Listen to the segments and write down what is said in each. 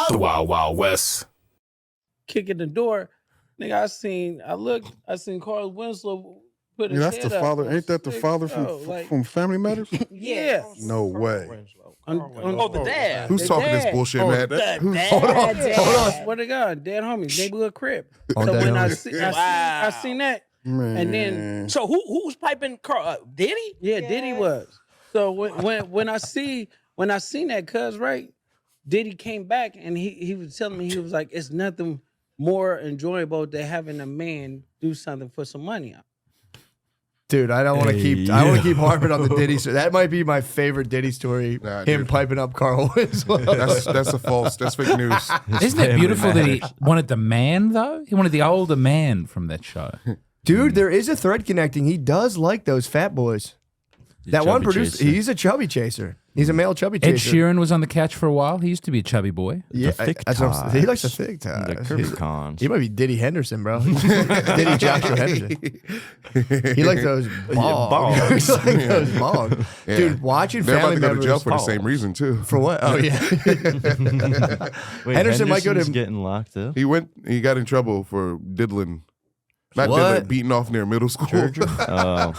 The Wild Wild West. Kicking the door. Nigga, I seen Carl Winslow put his That's head the up father. on Ain't that the six. father Yo, like, from Family Matters? Yeah. No way. The dad. Who's The talking dad. this bullshit, Oh, man? the Who's dad. hold on? I swear to God, dead homies, neighborhood crib. So dead when homies. I seen that, Man. and then So who was piping Carl? Diddy? yeah, Diddy was. So when I seen that, cuz right, Diddy came back and he was telling me, he was like, it's nothing more enjoyable than having a man do something for some money. Dude, I don't want to keep. I want to keep harping on the Diddy story. That might be my favorite Diddy story. Nah, him dude. piping up Carl Winslow. That's a false. That's fake news. Isn't it beautiful that he wanted the man, though? He wanted the older man from that show. Dude, there is a thread connecting. He does like those fat boys. That one producer, he's a chubby chaser. He's a male chubby Ed chaser. Sheeran was on the couch for a while. He used to be a chubby boy. Yeah, thick that's what I'm saying. He likes the ties. thick ties. The curvy cons. He might be Diddy Henderson, bro. Diddy Joshua Henderson. He likes those balls. He likes those balls. Yeah. Dude, watching They're about family to go to members jail for the same reason too. For what? Oh yeah. Wait, Henderson might go to- Henderson's getting locked up. He got in trouble for diddling. Not What? diddling, beating off near middle school. Oh,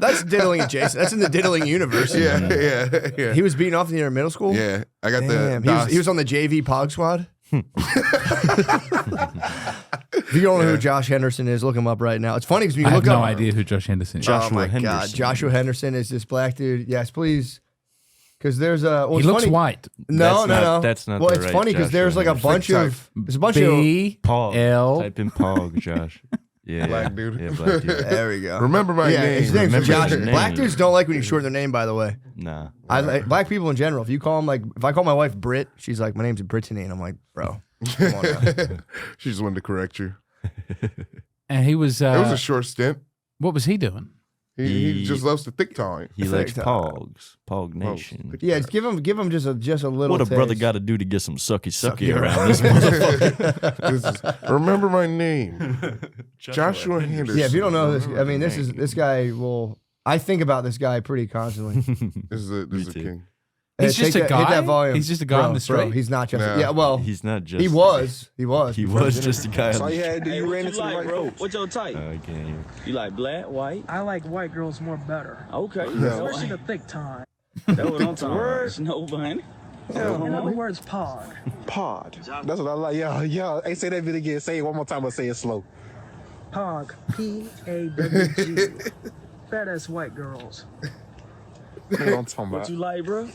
That's diddling adjacent. That's in the diddling universe. yeah. He was beating off near middle school? Yeah, I got Damn, the. he was on the JV Pog Squad. If you don't know who Josh Henderson is, look him up right now. It's funny because when you I have look no up, idea who Josh Henderson is. Joshua oh my God, Henderson. Joshua Henderson is this black dude. Yes, please, because there's a. Well, He it's looks funny. white. No, That's no. that's not Well, the it's right funny because Joshua there's like a Henderson. bunch Thick of. There's a bunch of. B Pog. L. Type in Pog, Josh. Yeah, Black dude. Yeah, black dude. There we go. Remember my yeah, name. his name's Remember Josh. his name. Black dudes don't like when you shorten their name. By the way, Nah. I like black people in general. If you call them like, if I call my wife Brit, she's like, my name's Brittany, and I'm like, bro, come on now. She just wanted to correct you. And he was. It was a short stint. What was he doing? He just loves the thick time. He likes Thick Pogs. Pog Nation. Yeah, just give him just a little. What a brother taste. got to do to get some sucky around this motherfucker. Remember my name, Joshua Henderson. Yeah, if you don't know this, I mean, this guy will. I think about this guy pretty constantly. This is a too. king. He's just a Hit guy? that volume. He's just a guy on the street? He's not just. Nah. Yeah, well, He's not just. he was. He was. He was just a guy. That's all on you the had to do. You ran into the right bro? folks. What's your type? I can't hear. You like black, white? I like white girls more better. Okay. Especially the thick time. That's what I'm talking about. Snow bunny. In other words, pog. Pod. That's what I like. Yeah. Hey, say that bit again. Say it one more time, but say it slow. Pog. P-A-W-G. Fat ass white girls. That's what I'm talking What about. you like, bro?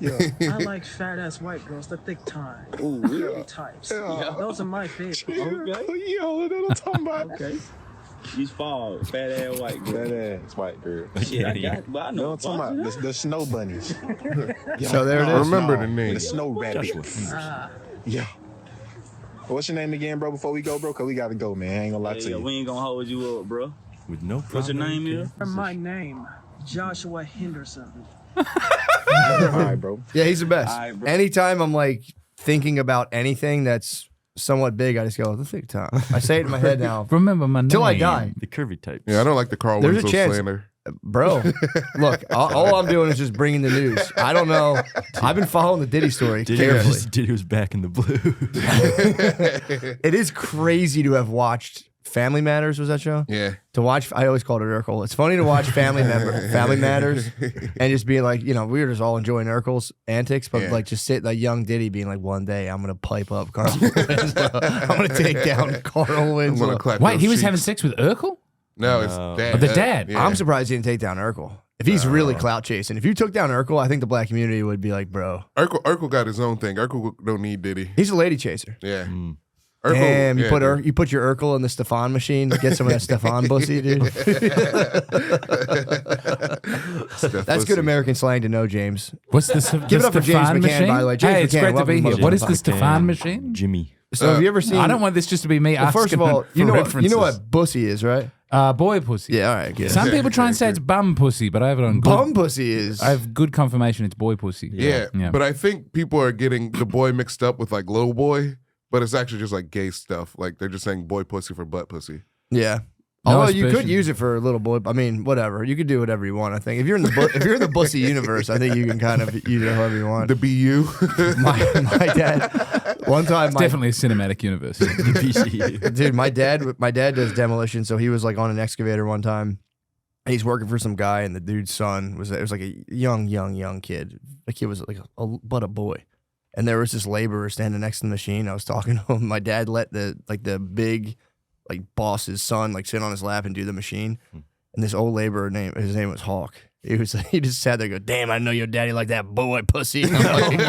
Yeah. I like fat ass white girls, the thick time. Ooh, Curvy types. Yeah. Those are my favorite. Okay. Yo, that's what I'm talking about. Okay. She's fall, fat ass white girl. That ass white girl. Shit, I got it, but I You know know what I'm talking about? The snow bunnies. So there it is. Remember the name. The snow rabbits. Yeah. What's your name again, bro, before we go, bro? Because we got to go, man. I ain't going to lie to Yeah, you. we ain't gonna hold you up, bro. With no What's your name is? My name, Joshua Henderson. All right, bro. Yeah, he's the best. All right, bro. Anytime I'm like thinking about anything that's somewhat big, I just go the thick time. I say it in my head now Remember my name. till I die. The curvy types. Yeah, I don't like the Carl There's a Winslow chance. slander. Bro, look, all I'm doing is just bringing the news. I don't know. I've been following the Diddy story carefully. Diddy was back in the blue. It is crazy to have watched Family Matters. Was that show? Yeah. To watch, I always called it Urkel. It's funny to watch Family Matters, and just being like, we were just all enjoying Urkel's antics, but Yeah. like just sit like young Diddy being like, one day I'm gonna pipe up Carl Winslow. I'm gonna take down Carl I'm Winslow. gonna clap Wait, those he was cheeks. having sex with Urkel? No, it's dad. Oh, the dad. Yeah. I'm surprised he didn't take down Urkel. If he's really clout chasing, if you took down Urkel, I think the black community would be like, bro, Urkel got his own thing. Urkel don't need Diddy. he's a lady chaser. Yeah. Damn, yeah, you put your Urkel in the Stefan machine, get some of that Stefan pussy, dude. That's good American slang to know, James. What's this? Give it up for James Stefan McCann, machine? by the way. James Hey, it's McCann, great to welcome be to here. What is the motherfucking Stefan machine? Jimmy. So have you ever seen? I don't want this just to be me Well, asking first of all, for you know references. what bussy is, right? Boy pussy. Yeah, all right, good. Some people try and say it's bum pussy, but I have it on good. Bum pussy is. I have good confirmation it's boy pussy. Yeah, but I think people are getting the boy mixed up with like little boy, but it's actually just like gay stuff. Like they're just saying boy pussy for butt pussy. Yeah. No Although you could suspicion. use it for a little boy. I mean, whatever. You could do whatever you want. I think if you're in the if you're in the bussy universe, I think you can kind of use it however you want. The BU. My dad, One time, It's definitely a cinematic universe. dude, my dad does demolition, so he was like on an excavator one time. And he's working for some guy, and the dude's son was like a young kid. The kid was like but a boy. And there was this laborer standing next to the machine. I was talking to him. My dad let the big boss's son sit on his lap and do the machine. And this old laborer his name was Hawk. He just sat there and go, damn, I know your daddy like that boy pussy. I'm like, dude,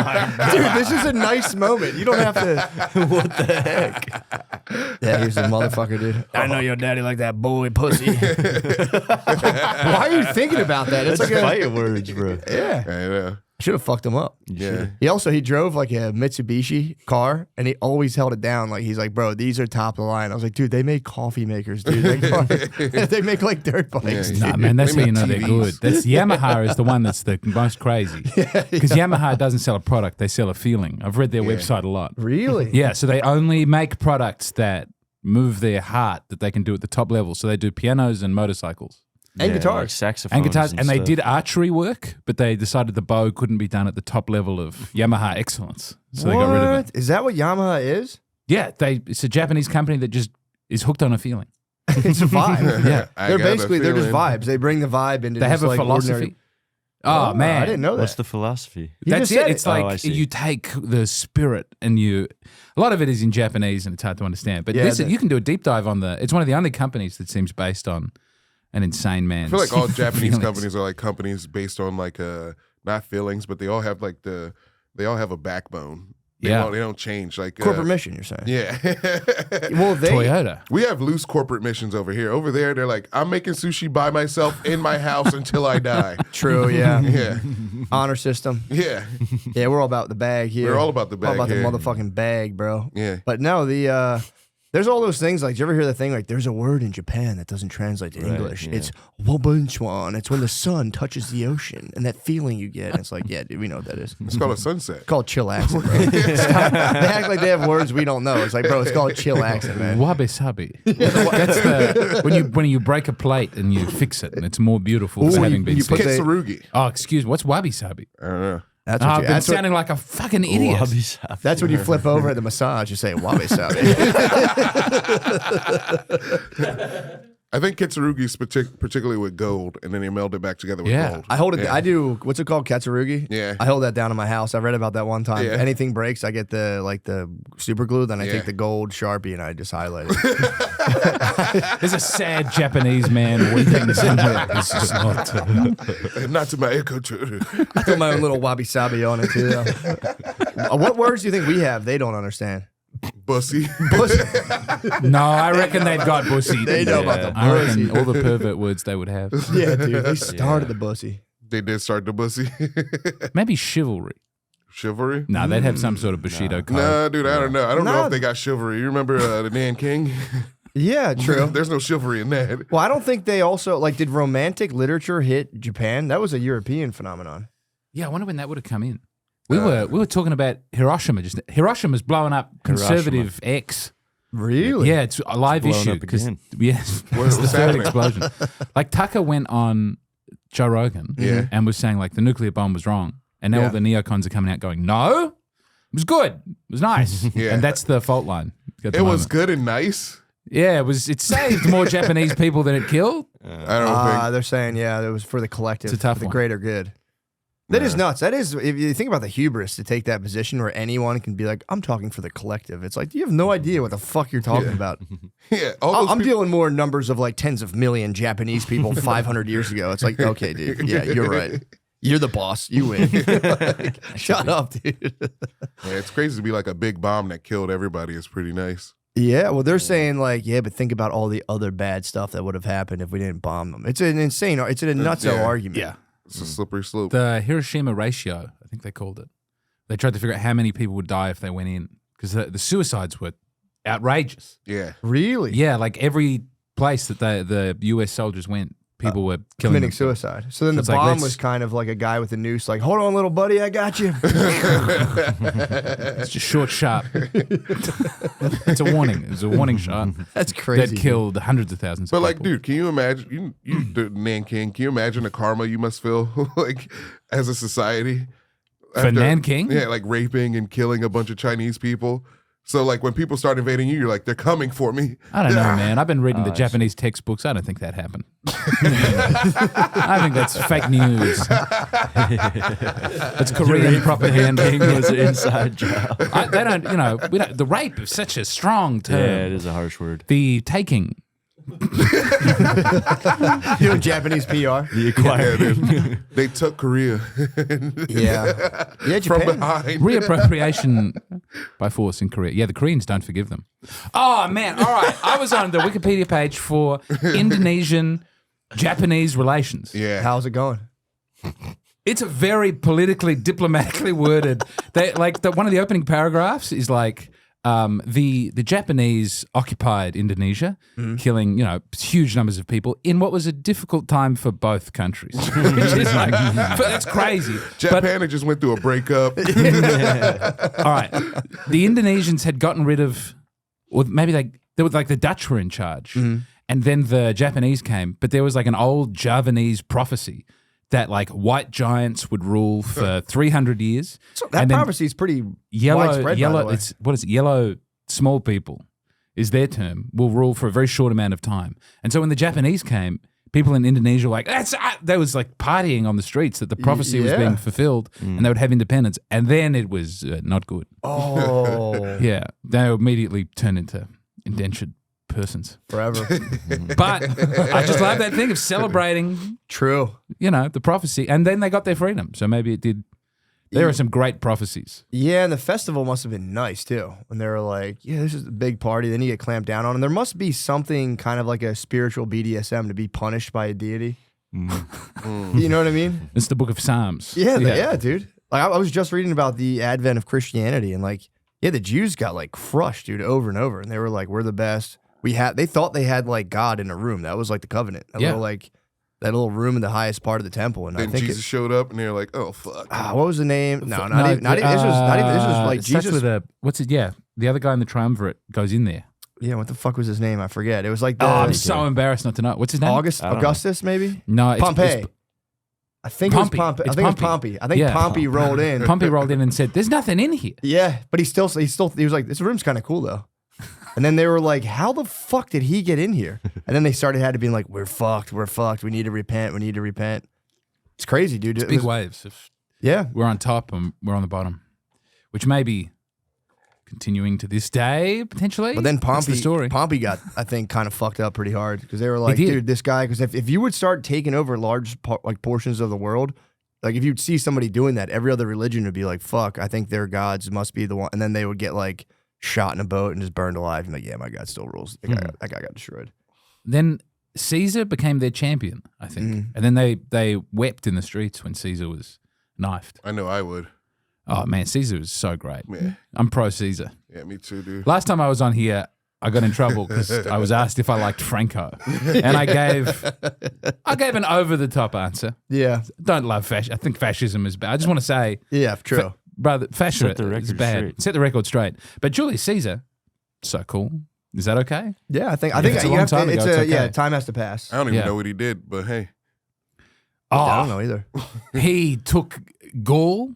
this is a nice moment. You don't have to. What the heck? Yeah, he was a motherfucker, dude. I know your daddy like that boy pussy. Why are you thinking about that? It's That's like fighting words, bro. yeah. I know. Should have fucked him up. Yeah. He drove like a Mitsubishi car, and he always held it down. Like he's like, bro, these are top of the line. I was like, dude, they make coffee makers, dude. They make like dirt bikes. Yeah. Nah, man, that's They how you know make they're TVs. good. That's Yamaha is the one that's the most crazy. Because Yamaha doesn't sell a product; they sell a feeling. I've read their website a lot. Really? Yeah, so they only make products that move their heart that they can do at the top level. So they do pianos and motorcycles. And guitars. like saxophones, And guitars, and they stuff. did archery work, but they decided the bow couldn't be done at the top level of Yamaha excellence, so they got rid of it. Is that what Yamaha is? Yeah, it's a Japanese company that just is hooked on a feeling. It's a vibe. Yeah, I They're got a basically they're just feeling. vibes. They bring the vibe into. they have just a like philosophy. ordinary- Oh man, I didn't know that. What's the philosophy? You That's just said it. It's Oh, I like see. you take the spirit and a lot of it is in Japanese and it's hard to understand. But Yeah, you can do a deep dive on it's one of the only companies that seems based on an insane man. I feel like all Japanese companies are like companies based on not feelings, but they all have they all have a backbone. They don't change. Like corporate mission. You're saying? Yeah. Well, Toyota. We have loose corporate missions over here. Over there, they're like, I'm making sushi by myself in my house until I die. True. Yeah. Yeah. Honor system. Yeah. Yeah, we're all about the bag here. We're all about the All bag about here. the motherfucking bag, bro. Yeah. But no, there's all those things. Like, did you ever hear the thing? Like, there's a word in Japan that doesn't translate to English. yeah. It's wabunchuan. It's when the sun touches the ocean and that feeling you get. And it's like, yeah, dude, we know what that is. It's called a sunset. It's called chillaxing, bro. Stop. They act like they have words we don't know. It's like, bro, it's called chillaxing, man. Wabi sabi. That's when you break a plate and you fix it, and it's more beautiful for having been you put fixed. the- Kitsurugi. Oh, excuse me. What's wabi sabi? I don't know. That's Oh, what I've you, been that's, what, sounding like a fucking idiot. that's when you flip over at the massage. You say, wabi sabi. I think Kitsurugi is particularly with gold, and then they meld it back together with Yeah. gold. I hold it. Yeah. I do. What's it called? Katsurugi. Yeah. I hold that down in my house. I read about that one time. Yeah. Anything breaks, I get the super glue. Then I Yeah. take the gold Sharpie and I just highlight it. There's a sad Japanese man weeping somewhere. It's just not. Not to my culture. I put my own little wabi sabi on it too. What words do you think we have? They don't understand. Bussy. No, I reckon they've got bussy. They know about the I reckon bussy. all the pervert words they would have. Yeah, dude. They started the bussy. They did start the bussy. Maybe chivalry. Chivalry? No, they'd have some sort of Bushido code. Nah, dude, I don't know. I don't know Nah. if they got chivalry. You remember the Nanking? Yeah, true. There's no chivalry in that. Well, I don't think they also did romantic literature hit Japan? That was a European phenomenon. Yeah, I wonder when that would have come in. We were talking about Hiroshima. Hiroshima's blowing up conservative X. Really? Yeah, it's a live Blowing issue up again. yes, What's it's the third happening? explosion. Like Tucker went on Joe Rogan and was saying like the nuclear bomb was wrong, and now all the neocons are coming out going, no, it was good, it was nice, Yeah. and that's the fault line. at the It was moment. good and nice. Yeah, it saved more Japanese people than it killed. I don't think. They're saying, yeah, it was for the collective, It's a tough for the one. greater good. That is nuts. That is, if you think about the hubris to take that position where anyone can be like, I'm talking for the collective. It's like, you have no idea what the fuck you're talking about. Yeah, all those I'm people- dealing more numbers of like tens of million Japanese people 500 years ago. It's like, okay, dude. Yeah, you're right. You're the boss. You win. Like, shut up, dude. Yeah, it's crazy to be like a big bomb that killed everybody. It's pretty nice. Yeah, well, they're saying like, yeah, but think about all the other bad stuff that would have happened if we didn't bomb them. It's an insane, it's a nutso Yeah. argument. Yeah. It's a slippery slope. The Hiroshima ratio, I think they called it. They tried to figure out how many people would die if they went in because the suicides were outrageous. Yeah. Really? Yeah, like every place that the US soldiers went, people were killing Committing themselves. suicide. So then So the it's like, bomb let's- was kind of like a guy with a noose, like, hold on, little buddy, I got you. It's just short, sharp. It's a warning. It's a warning shot That's crazy. that killed hundreds of thousands But of like, people. dude, can you imagine you the Nanking? Can you imagine the karma you must feel like as a society For Nanking? Yeah, like raping and killing a bunch of Chinese people. So like when people start invading you, you're like, they're coming for me. I don't know, man. I've been reading the Japanese textbooks. I don't think that happened. I think that's fake news. That's Korean propaganda. It was an inside job. They don't, the rape is such a strong term. Yeah, it is a harsh word. The taking. Doing Japanese PR. The acquiring. They took Korea. Yeah. Yeah, From Japan. behind. Reappropriation by force in Korea. Yeah, the Koreans don't forgive them. Oh, man. All right. I was on the Wikipedia page for Indonesian-Japanese relations. Yeah. How's it going? It's a very politically, diplomatically worded. One of the opening paragraphs is like, the Japanese occupied Indonesia, killing huge numbers of people in what was a difficult time for both countries. Which is like, that's crazy. Japan had just went through a breakup. All right, the Indonesians had gotten rid of, or maybe they were like the Dutch were in charge, and then the Japanese came. But there was like an old Javanese prophecy that like white giants would rule for 300 years. So that prophecy is pretty widespread, by the way. It's what is it? Yellow small people is their term. Will rule for a very short amount of time. And so when the Japanese came, people in Indonesia were like, they was like partying on the streets that the prophecy was being fulfilled, and they would have independence. And then it was not good. Oh, Yeah, they immediately turned into indentured persons forever. But I just love that thing of celebrating. True. The prophecy, and then they got their freedom. So maybe it did. There are some great prophecies. Yeah, and the festival must have been nice too. When they were like, "Yeah, this is a big party," then you get clamped down on, and there must be something kind of like a spiritual BDSM to be punished by a deity. You know what I mean? It's the Book of Psalms. Yeah, dude. Like I was just reading about the advent of Christianity, and like, yeah, the Jews got like crushed, dude, over and over, and they were like, "We're the best." They thought they had like God in a room. That was like the covenant. That little room in the highest part of the temple. And then I think Jesus showed up, and they were like, "Oh fuck!" What was the name? No, not even. This was like Jesus. With what's it? Yeah, the other guy in the triumvirate goes in there. Yeah, what the fuck was his name? I forget. It was like I'm so embarrassed not to know. What's his name? Augustus, maybe. No, Pompey. I think Pompey. It was Pompey. I think Pompey rolled in. Pompey rolled in and said, "There's nothing in here." Yeah, but he was like, "This room's kind of cool though." And then they were like, "How the fuck did he get in here?" And then they had to be like, "We're fucked. We need to repent. It's crazy, dude. It's big waves. We're on top and we're on the bottom, which may be continuing to this day potentially. But then Pompey got, I think, kind of fucked up pretty hard because they were like, "Dude, this guy." Because if you would start taking over large portions of the world, like if you'd see somebody doing that, every other religion would be like, "Fuck, I think their gods must be the one," and then they would get like shot in a boat and just burned alive. And like, yeah, my God still rules. That guy got destroyed. Then Caesar became their champion, I think. And then they wept in the streets when Caesar was knifed. I know I would. Oh, man, Caesar was so great. Yeah. I'm pro Caesar. Yeah, me too, dude. Last time I was on here, I got in trouble because I was asked if I liked Franco. And I gave an over-the-top answer. Yeah. Don't love fascism. I think fascism is bad. I just want to say... Yeah, true. Brother, fascism is bad. Straight. Set the record straight. But Julius Caesar, so cool. Is that okay? Yeah, I think it's a long time ago, it's okay. Yeah, time has to pass. I don't even know what he did, but hey. I don't know either. He took Gaul.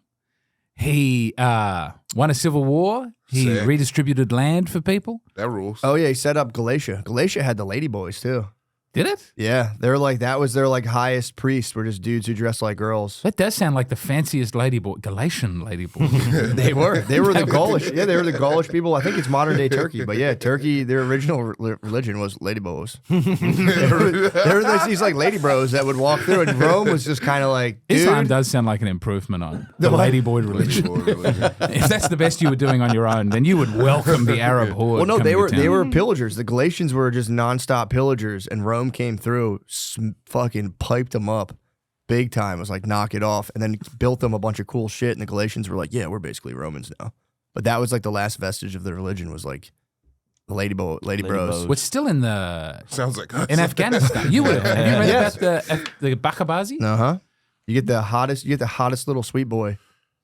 He won a civil war. He redistributed land for people. That rules. Oh yeah, he set up Galatia. Galatia had the ladyboys too. Did it? Yeah, they were like that was their like highest priests were just dudes who dressed like girls. That does sound like the fanciest ladyboy, Galatian ladyboy. They were the Gaulish. Yeah, they were the Gaulish people. I think it's modern day Turkey, but yeah, Turkey. Their original religion was ladyboys. There were these like lady bros that would walk through, and Rome was just kind of like Islam does sound like an improvement on the ladyboy religion. If that's the best you were doing on your own, then you would welcome the Arab horde. Well, no, they were pillagers. The Galatians were just nonstop pillagers, and Rome came through, fucking piped them up big time. It was like knock it off, and then built them a bunch of cool shit. And the Galatians were like, "Yeah, we're basically Romans now." But that was like the last vestige of the religion was like the lady bros. Which still in the sounds like in Afghanistan. You would have you read about the Bakabazi? You get the hottest little sweet boy,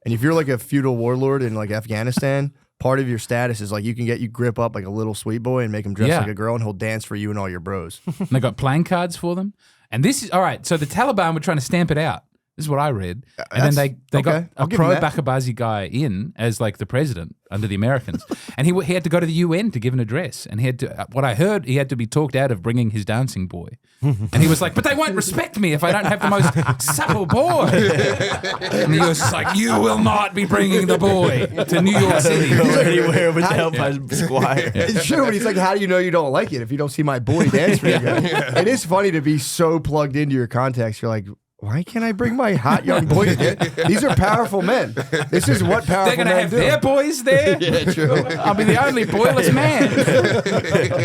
and if you're like a feudal warlord in like Afghanistan. Part of your status is like you grip up like a little sweet boy and make him dress like a girl, and he'll dance for you and all your bros. And they got playing cards for them. And this is all right. So the Taliban were trying to stamp it out. This is what I read. And then they got I'll a give him that. pro-Bakabazi guy in as like the president under the Americans. And he had to go to the UN to give an address. And he had to, what I heard, he had to be talked out of bringing his dancing boy. And he was like, but they won't respect me if I don't have the most supple boy. And the US is like, you will not be bringing the boy to New York City. Go anywhere without my squire. It's true, but he's like, how do you know you don't like it if you don't see my boy dance for you? It is funny to be so plugged into your context. You're like, why can't I bring my hot young boy to get? These are powerful men. This is what powerful They're going to men have do. their boys there. Yeah, true. I'll be the only boyless man.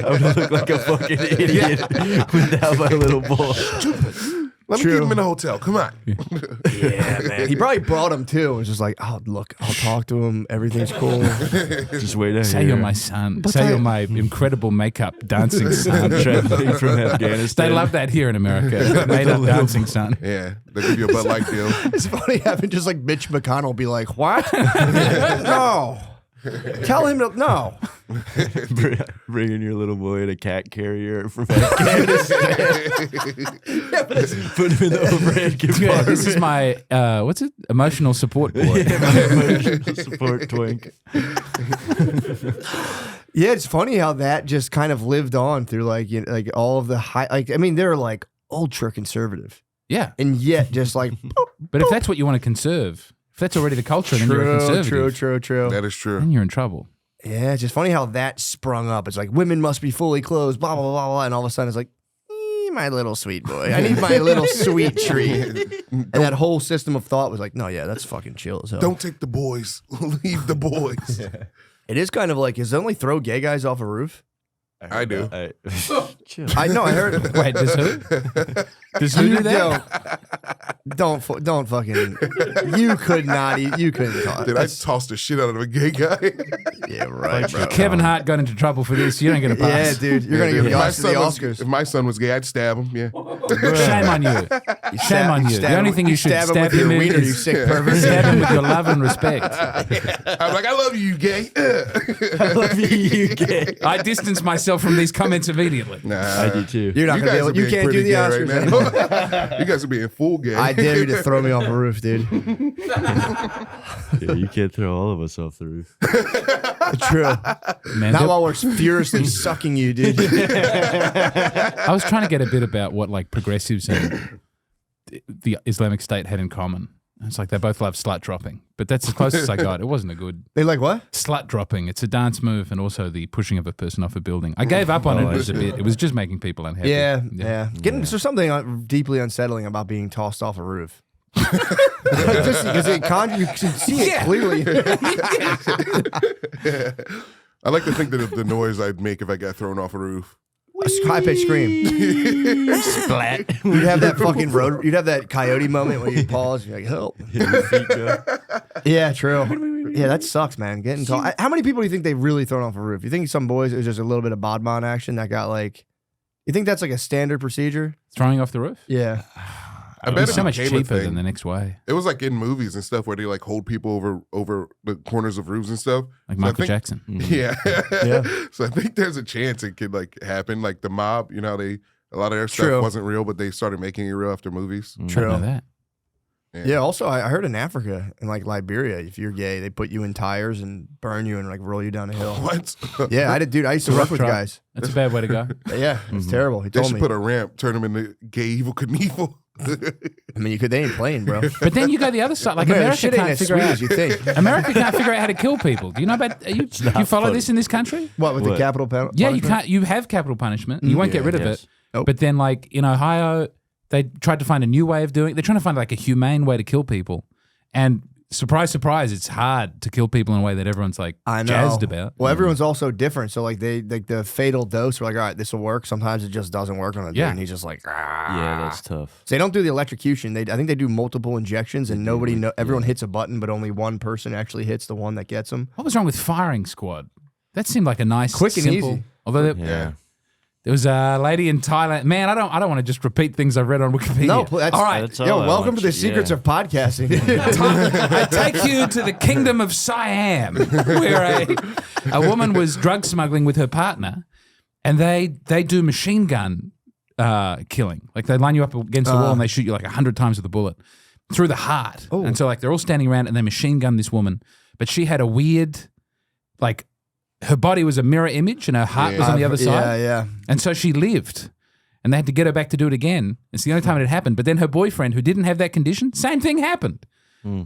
I would look like a fucking idiot without my little boy. Let me keep him in the hotel. Come on. Yeah, man. He probably brought him too. It was just like, oh, look, I'll talk to him. Everything's cool. Just wait out Say here. you're my son. Say you're my incredible makeup dancing son. Traveling from Afghanistan. They love that here in America. Made up dancing son. Yeah, they'll give you a Bud Light deal. It's funny having just like Mitch McConnell be like, what? No. Tell him to, no. Bringing your little boy in a cat carrier from Afghanistan. Put him in the overhead compartment. This is my, what's it? Emotional support boy. Emotional support twink. Yeah, it's funny how that just kind of lived on through like, you know, like all of the high, like, I mean, they're like ultra conservative. Yeah. And yet just like, But if that's what you want to conserve, if that's already the culture, then you're a conservative. true. That is true. Then you're in trouble. Yeah, it's just funny how that sprung up. It's like women must be fully clothed, blah, blah, blah, blah. And all of a sudden it's like, my little sweet boy. I need my little sweet treat. And that whole system of thought was like, no, yeah, that's fucking chill as hell. Don't take the boys. Leave the boys. It is kind of like, is it only throw gay guys off a roof? I do. Chill. I know, I heard it. Wait, does who? Does who do that? Don't fucking. You could not. You couldn't talk. Dude, I tossed the shit out of a gay guy. Yeah, right, bro. Kevin Hart got into trouble for this. You don't get a Yeah, pass. dude, you're gonna Dude, give if my Oscar the son was- Oscars. If my son was gay, I'd stab him. Yeah. Shame on you. Shame on you. The only thing you should stab him with your in wiener, you is sick pervert. stab him with your love and respect. I'm like, I love you, gay. I love you, gay. I distance myself from these comments immediately. Nah, I do too. You're not you gonna be guys able. are You being can't do pretty the gay Oscars right anymore. now. You guys are being full gay. I dare you to throw me off a roof, dude. Yeah, you can't throw all of us off the roof. True. Man, Not while we're furiously sucking you, dude. I was trying to get a bit about what like progressives and the Islamic State had in common. It's like they both love slut dropping, but that's as close as I got. It wasn't a good They like what? slut dropping. It's a dance move and also the pushing of a person off a building. I gave up on it as a bit. It was just making people unhappy. Yeah. There's something deeply unsettling about being tossed off a roof. Just because you can see it clearly. I like to think that the noise I'd make if I got thrown off a roof. A high pitched scream. Splat. You'd have that fucking road. You'd have that coyote moment where you pause. You're like, help. Your feet go. Yeah, true. Yeah, that sucks, man. Getting tall. How many people do you think they've really thrown off a roof? You think some boys it was just a little bit of bodman action that got like? You think that's like a standard procedure? Throwing off the roof? Yeah. I bet It's it so much became a cheaper thing. than the next way. It was like in movies and stuff where they like hold people over the corners of roofs and stuff. Like So I Michael think- Jackson. Yeah. Yeah. So I think there's a chance it could like happen. Like the mob, you know, a lot of their True. stuff wasn't real, but they started making it real after movies. I didn't know that. Yeah. Also, I heard in Africa, in like Liberia, if you're gay, they put you in tires and burn you and like roll you down a hill. What? Yeah, I did, dude. I used to work with truck. guys. That's a bad way to go. Yeah, it's terrible. He They told should me. put a ramp, turn them into gay evil Knievel. I mean, they ain't playing, bro. But then you go the other side. Like Man, America shit ain't can't as figure sweet out. as you think. America can't figure out how to kill people. Do you know about? You follow funny. this in this country? What with the What? capital penalty? Yeah, you can't. You have capital punishment. You won't get rid of Yes. it. Nope. But then, like in Ohio, they tried to find a new way of doing it. They're trying to find like a humane way to kill people. And surprise, surprise, it's hard to kill people in a way that everyone's like I know. jazzed about. Well, everyone's also different. So like the fatal dose, we're like, all right, this will work. Sometimes it just doesn't work on a dude, Yeah. and he's just like, ah. Yeah, that's tough. So they don't do the electrocution. I think they do multiple injections, and everyone hits a button, but only one person actually hits the one that gets them. What was wrong with firing squad? That seemed like a nice, Quick and simple. easy. Although Yeah. there was a lady in Thailand. Man, I don't want to just repeat things I've read on Wikipedia. No, that's all right. That's all Yo, I welcome watch. to the secrets Yeah. of podcasting. I take you to the kingdom of Siam, where a woman was drug smuggling with her partner, and they do machine gun killing. Like they line you up against the wall and they shoot you like 100 times with a bullet. through the heart. Oh. And so like they're all standing around and they machine gun this woman, but she had a weird, like her body was a mirror image and her heart was on the other side. Yeah. And so she lived. And they had to get her back to do it again. It's the only time it had happened. But then her boyfriend, who didn't have that condition, same thing happened.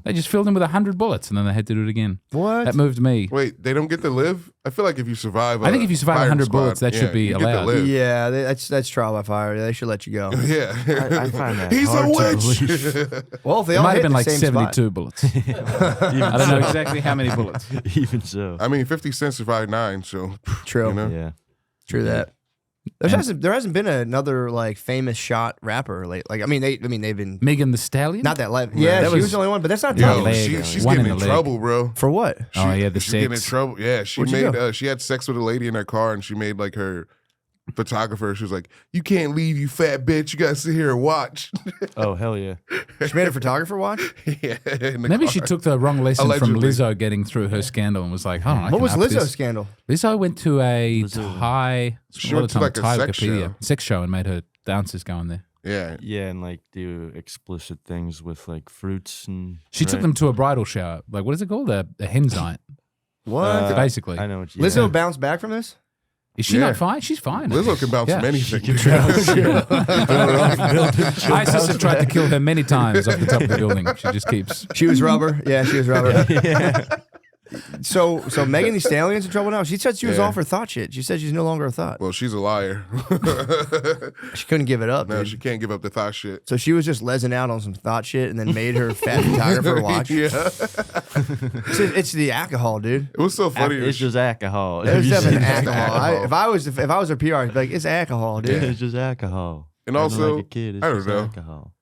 They just filled him with 100 bullets and then they had to do it again. What? That moved me. Wait, they don't get to live? I feel like if you survive, I think if you survive firing 100 squad, bullets, that should be you get to allowed. live. Yeah, that's trial by fire. They should let you go. Yeah, I find that he's a hard to witch. Well, if they It all might have hit been the like same 72 spot. bullets. I don't know exactly how many bullets. Even so. I mean, 50 Cent survived 9, so True. you know. Yeah. True that. There hasn't been another like famous shot rapper late. Like they've been Megan the Stallion? not that live. Yeah, that she was was- the only one, but that's not Yo, tough. leg, she's one getting in in the leg. trouble, bro. For what? Oh, yeah, the She's getting in sex. trouble. Yeah, she What'd you made she had sex with a lady in her car, and she made like her photographer. She was like, "You can't leave, you fat bitch. You gotta sit here and watch." Oh, hell yeah. She made a photographer watch. Yeah, in the Maybe car. she took the wrong lesson Allegedly. from Lizzo getting through her scandal and was like, "Oh, I What can was up Lizzo's this." scandal? Lizzo went to a Lizzo. Thai, She went to, like, a sex show. sex show and made her dancers go in there. Yeah, Yeah, and like do explicit things with like fruits and. She took them to a bridal shower. Like, what is it called? A hen's night, What? basically. I know what you Lizzo bounced back from this? Is she Yeah. not fine? She's fine. Lizzo can bounce Yeah. from anything. ISIS have tried to kill her many times off the top of the building. She just keeps. She was rubber. Yeah, she was rubber. So Megan Thee Stallion's in trouble now. She said she was Yeah. off her thought shit. She said she's no longer a thought. Well, she's a liar. She couldn't give it up. No, Dude. she can't give up the thought shit. So she was just lesing out on some thought shit and then made her fat photographer watch. Yeah, It's the alcohol, dude. it was so funny. It's just alcohol. There's definitely It's alcohol. alcohol. If I was a PR, I'd be like, it's alcohol, dude. It's just alcohol. And Acting also, like a kid, it's I don't just know. alcohol.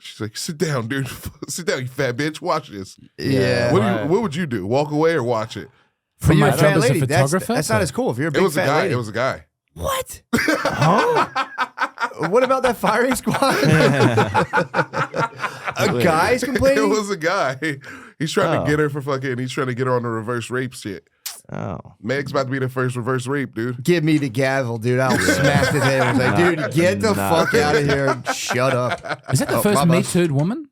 She's like, "Sit down, dude. Sit down, you fat bitch. Watch this." Yeah. What would you do? Walk away or watch it? From You're my a job fat as a lady. photographer? That's not as cool. If you're a It big was a fat guy. lady. It was a guy. What? What about that firing squad? A guy's It complaining? was a guy. He's trying Oh. to get her for fucking. He's trying to get her on the reverse rape shit. Oh. Meg's about to be the first reverse rape, dude. Give me the gavel, dude. I'll smack the table. It's like, dude, get the Nah. fuck out of here and shut up. Is that the Oh, first my Me bad. Too'd woman?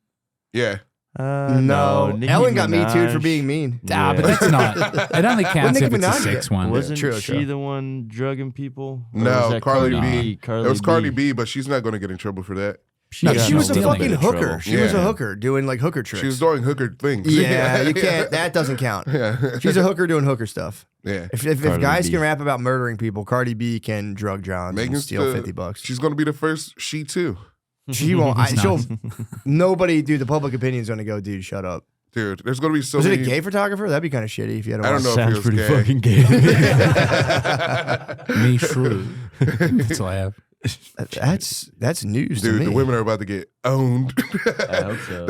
Yeah. No. Nicki Ellen got me too for Minaj. being mean. Ah, but that's not. It only counts Nicki if it's a Minaj sex get? one. Wasn't True, she true. the one drugging people? Or No, was that Cardi B. It was Cardi B, but she's not going to get in trouble for that. No, She was a stealing fucking it. hooker. She was a Yeah. hooker doing like hooker tricks. She was doing hooker things. Yeah, you can't. That doesn't count. Yeah. She's a hooker doing hooker stuff. Yeah. If Cardi guys B. can rap about murdering people, Cardi B can drug Johns and Megan's steal the- $50. She's going to be the first she too. She won't. It's She'll. not. Nobody, dude. The public opinion's gonna go, dude. Shut up. Dude, there's going to be so Was it many. a gay photographer? That'd be kind of shitty if you had. I don't know if Sounds he was pretty gay. fucking gay. Me shrew. That's all I have. That's news to Dude, me. the women are about to get owned. I hope so.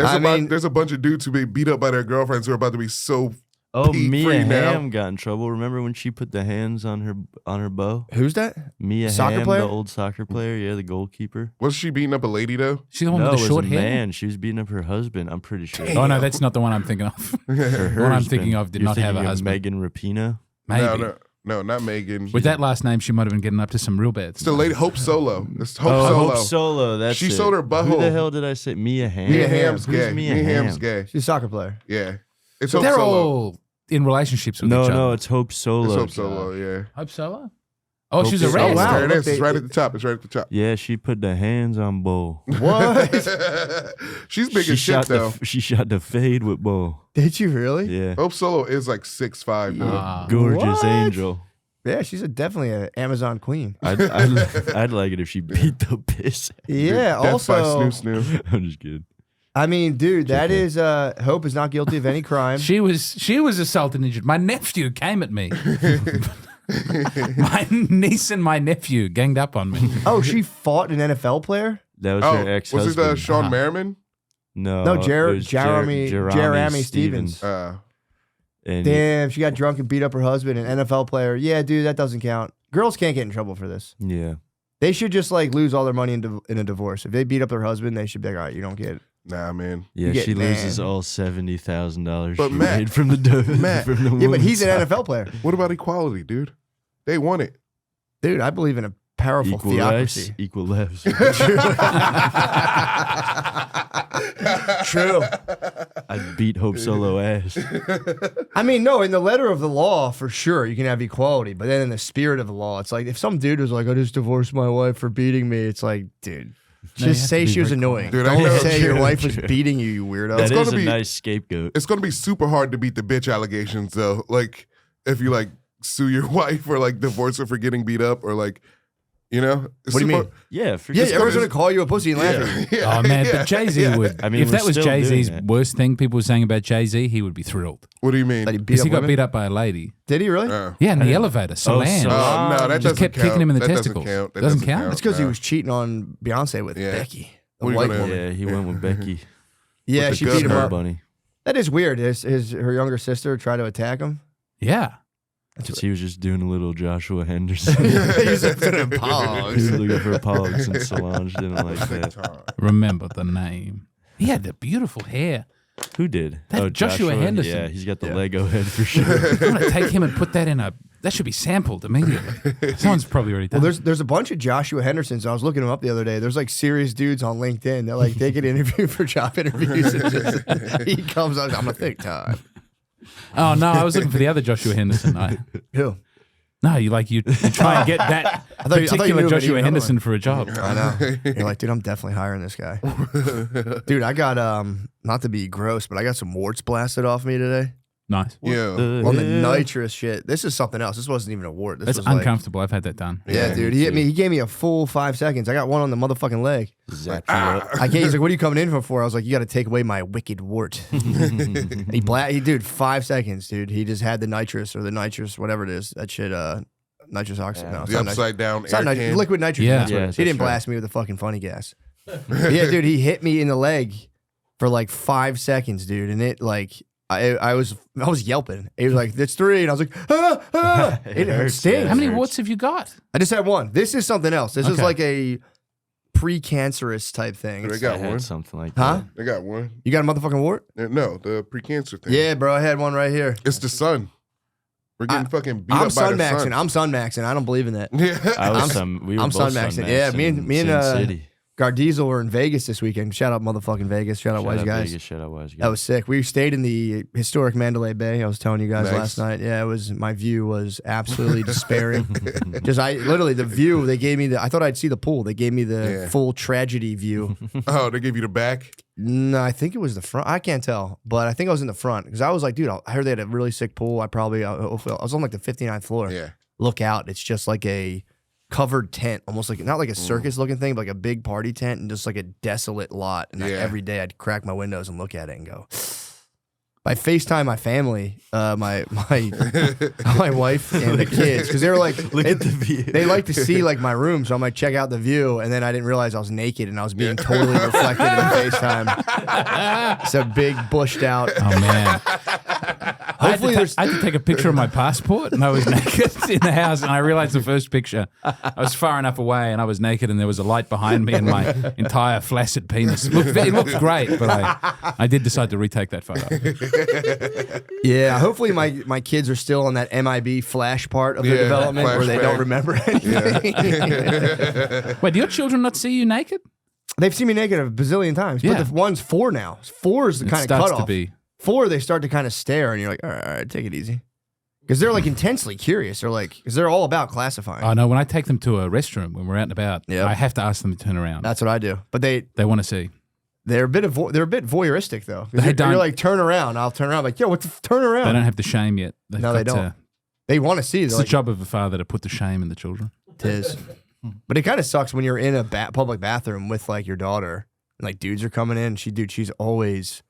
There's a bunch of dudes who be beat up by their girlfriends who are about to be so. Oh, Pete Mia free now. Hamm got in trouble. Remember when she put the hands on her bow? Who's that? Mia Soccer Hamm, player? the old soccer player. Yeah, the goalkeeper. Was she beating up a lady though? She's the one No, with it the was short a hair. man. She was beating up her husband. I'm pretty sure. Oh no, that's not the one I'm thinking of. Or The one I'm husband. thinking of did You're not have a thinking of husband. Megan Rapinoe. Maybe. No, not Megan. With that last name, she might have been getting up to some real bad It's the stuff. lady Hope Solo. It's Hope Oh, Solo. Hope Solo. That's She it. sold her Who butthole. the hell did I say? Mia Hamm. Mia Hamm's Who's gay. Mia Mia Hamm's Hamm? gay. She's a soccer player. Yeah. It's Hope They're Solo. all in relationships with each other. No, it's Hope Solo. It's Hope Solo, yeah. Hope Solo? Oh, Hope she's Solo. arrested. Oh, wow. There it look, is. they- It's right at the top. It's right at the top. Yeah, she put the hands on Bo. What? She's big She as shit shot though. she shot the fade with Bo. Did you really? Yeah, Hope Solo is like 6'5", though. Ah. gorgeous What? angel. Yeah, she's definitely an Amazon queen. I'd like it if she beat the piss. Yeah. Death by Also, Snoo Snoo. I'm just kidding. I mean, dude, that is Hope is not guilty of any crime. She was assaulted and injured. My nephew came at me. My niece and my nephew ganged up on me. Oh, she fought an NFL player. That was Oh, her was ex-husband. it Shawn Uh-huh. Merriman? No, No, it was Jeremy Stevens. And Damn, she got drunk and beat up her husband, an NFL player. Yeah, dude, that doesn't count. Girls can't get in trouble for this. yeah, They should just like lose all their money in a divorce. If they beat up their husband, they should be like, all right, you don't get it. Nah, man. yeah. get She loses man. all $70,000 But she Matt- made from the Matt- from the Yeah, but he's women's an NFL player. What about equality, dude? They want it. Dude, I believe in a powerful Equal theocracy. rights, equal lefts. True. I'd beat Hope Solo ass. I mean, no, in the letter of the law, for sure, you can have equality. But then in the spirit of the law, it's like if some dude was like, I just divorced my wife for beating me, it's like, dude, No, you have just to say be she was very annoying. Dude, I know. Don't say your True, wife was true. beating you, you weirdo. That gonna is a be- nice scapegoat. It's gonna be super hard to beat the bitch allegations though. Like if you like sue your wife or like divorce her for getting beat up or like, you know. What do you mean? Yeah, for Yeah, sure. everyone's gonna call you a pussy and laugh at you. Oh man, but Jay-Z would. I mean, if we're that was still Jay-Z's doing that. worst thing people were saying about Jay-Z, he would be thrilled What do you mean? That he beat because up he got women? beat up by a lady. Did he really? Yeah, in the elevator, Solange. Solange. No, that Just doesn't kept count. kicking him in the That doesn't testicles. count. That Doesn't count? That's because he no. was cheating on Beyonce with Yeah. Becky, the What are you white gonna- woman. Yeah, he went with Becky. Yeah, the she good beat him her. up. Bunny. That is weird. Her younger sister tried to attack him. Yeah. He was just doing a little Joshua Henderson. He's looking at He pogs. was looking for pogs, and Solange didn't like that. Remember the name. He had the beautiful hair. Who did? That Joshua Henderson. Yeah, he's got the Lego head for sure. I'm gonna take him and put that in a. That should be sampled immediately. Someone's probably already done. Well, there's a bunch of Joshua Hendersons. I was looking them up the other day. There's like serious dudes on LinkedIn that like they get interviewed for job interviews. And just, he comes up, I'm gonna think time. Oh no, I was looking for the other Joshua Henderson. Who? No, you try and get that thought you particular knew Joshua about Henderson for a job. I know. You're like, dude, I'm definitely hiring this guy. Dude, I got not to be gross, but I got some warts blasted off me today. Nice. Yeah. On the nitrous shit. This is something else. This wasn't even a wart. This That's was like, uncomfortable. I've had that done. yeah, dude. He hit me. He gave me a full 5 seconds. I got one on the motherfucking leg. Zap you up. I can't. He's like, "What are you coming in for?" I was like, "You got to take away my wicked wart." Dude, 5 seconds, dude. He just had the nitrous or the nitrous, whatever it is. That shit, nitrous oxide. No, it's The not nitrous. upside down It's not air nitrous. can. Liquid nitrogen. Yeah. That's what it Yes, is. He didn't that's right. blast me with the fucking funny gas. Yeah, dude. He hit me in the leg for like 5 seconds, dude, and it like. I was yelping. He was like, "That's 3," and I was like, "Ah, ah!" It hurts, stings. yeah. How many Hurts. warts have you got? I just had one. This is something else. This is Okay. like a precancerous type thing. They It's- got I had one. something like Huh? that. They got one. You got a motherfucking wart? No, the precancer thing. Yeah, bro. I had one right here. It's the sun. We're getting fucking beat I'm up by sun the maxing. sun. I'm sun maxing. I don't believe in that. Yeah. We were I'm both sun-maxing. Yeah, me and Sin City. Gardiesel were in Vegas this weekend. Shout out motherfucking Vegas. Shout out Shout Wise out Guys. Vegas, shout out Wise Guys. That was sick. We stayed in the historic Mandalay Bay. I was telling you guys Nice. last night. Yeah, my view was absolutely despairing. Literally the view they gave me. I thought I'd see the pool. They gave me the full tragedy view. Oh, they gave you the back. No, I think it was the front. I can't tell, but I think I was in the front because I was like, dude, I heard they had a really sick pool. I was on like the 59th floor. Yeah. Look out. It's just like a covered tent, almost like not like a circus looking thing, but like a big party tent and just like a desolate lot. And every day I'd crack my windows and look at it and go. I FaceTime my family, my wife and the kids, because they were like, Look at the view. They like to see like my room, so I'm like, check out the view, and then I didn't realize I was naked and I was being totally reflected in FaceTime. It's a big bushed out. Oh man. Hopefully I had to take a picture of my passport and I was naked in the house and I realized the first picture I was far enough away and I was naked and there was a light behind me and my entire flaccid penis. It looked great, but I did decide to retake that photo. Yeah, hopefully my kids are still on that MIB flash part of their development where they don't flashback. remember anything. Wait, do your children not see you naked? They've seen me naked a bazillion times, Yeah. but the one's 4 now. 4 is the It kind of starts cutoff. to be. 4, they start to kind of stare, and you're like, all right, take it easy. Because they're like intensely curious. They're like, because they're all about classifying. I know when I take them to a restroom when we're out and about, Yep. I have to ask them to turn around. That's what I do. But they They want to see. they're a bit voyeuristic though. 'Cause They You're don't- like, turn around. I'll turn around. I'm like, yo, turn around? They don't have the shame yet. They've No, they got don't. to- They want to see. It's They're the like, job of a father to put the shame in the children. Tis. But it kind of sucks when you're in a public bathroom with like your daughter and like dudes are coming in. She's always,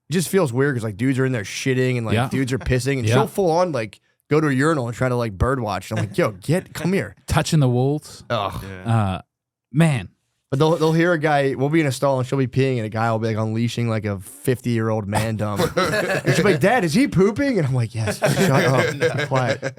it just feels weird because like dudes are in there shitting and like Yeah. dudes are pissing and Yeah. she'll full on like go to a urinal and try to like bird watch. And I'm like, yo, come here. Touching the walls. Ugh. Man. But they'll hear a guy, we'll be in a stall and she'll be peeing and a guy will be like unleashing like a 50-year-old man dumb. And she'll be like, Dad, is he pooping? And I'm like, yes, shut up, be quiet.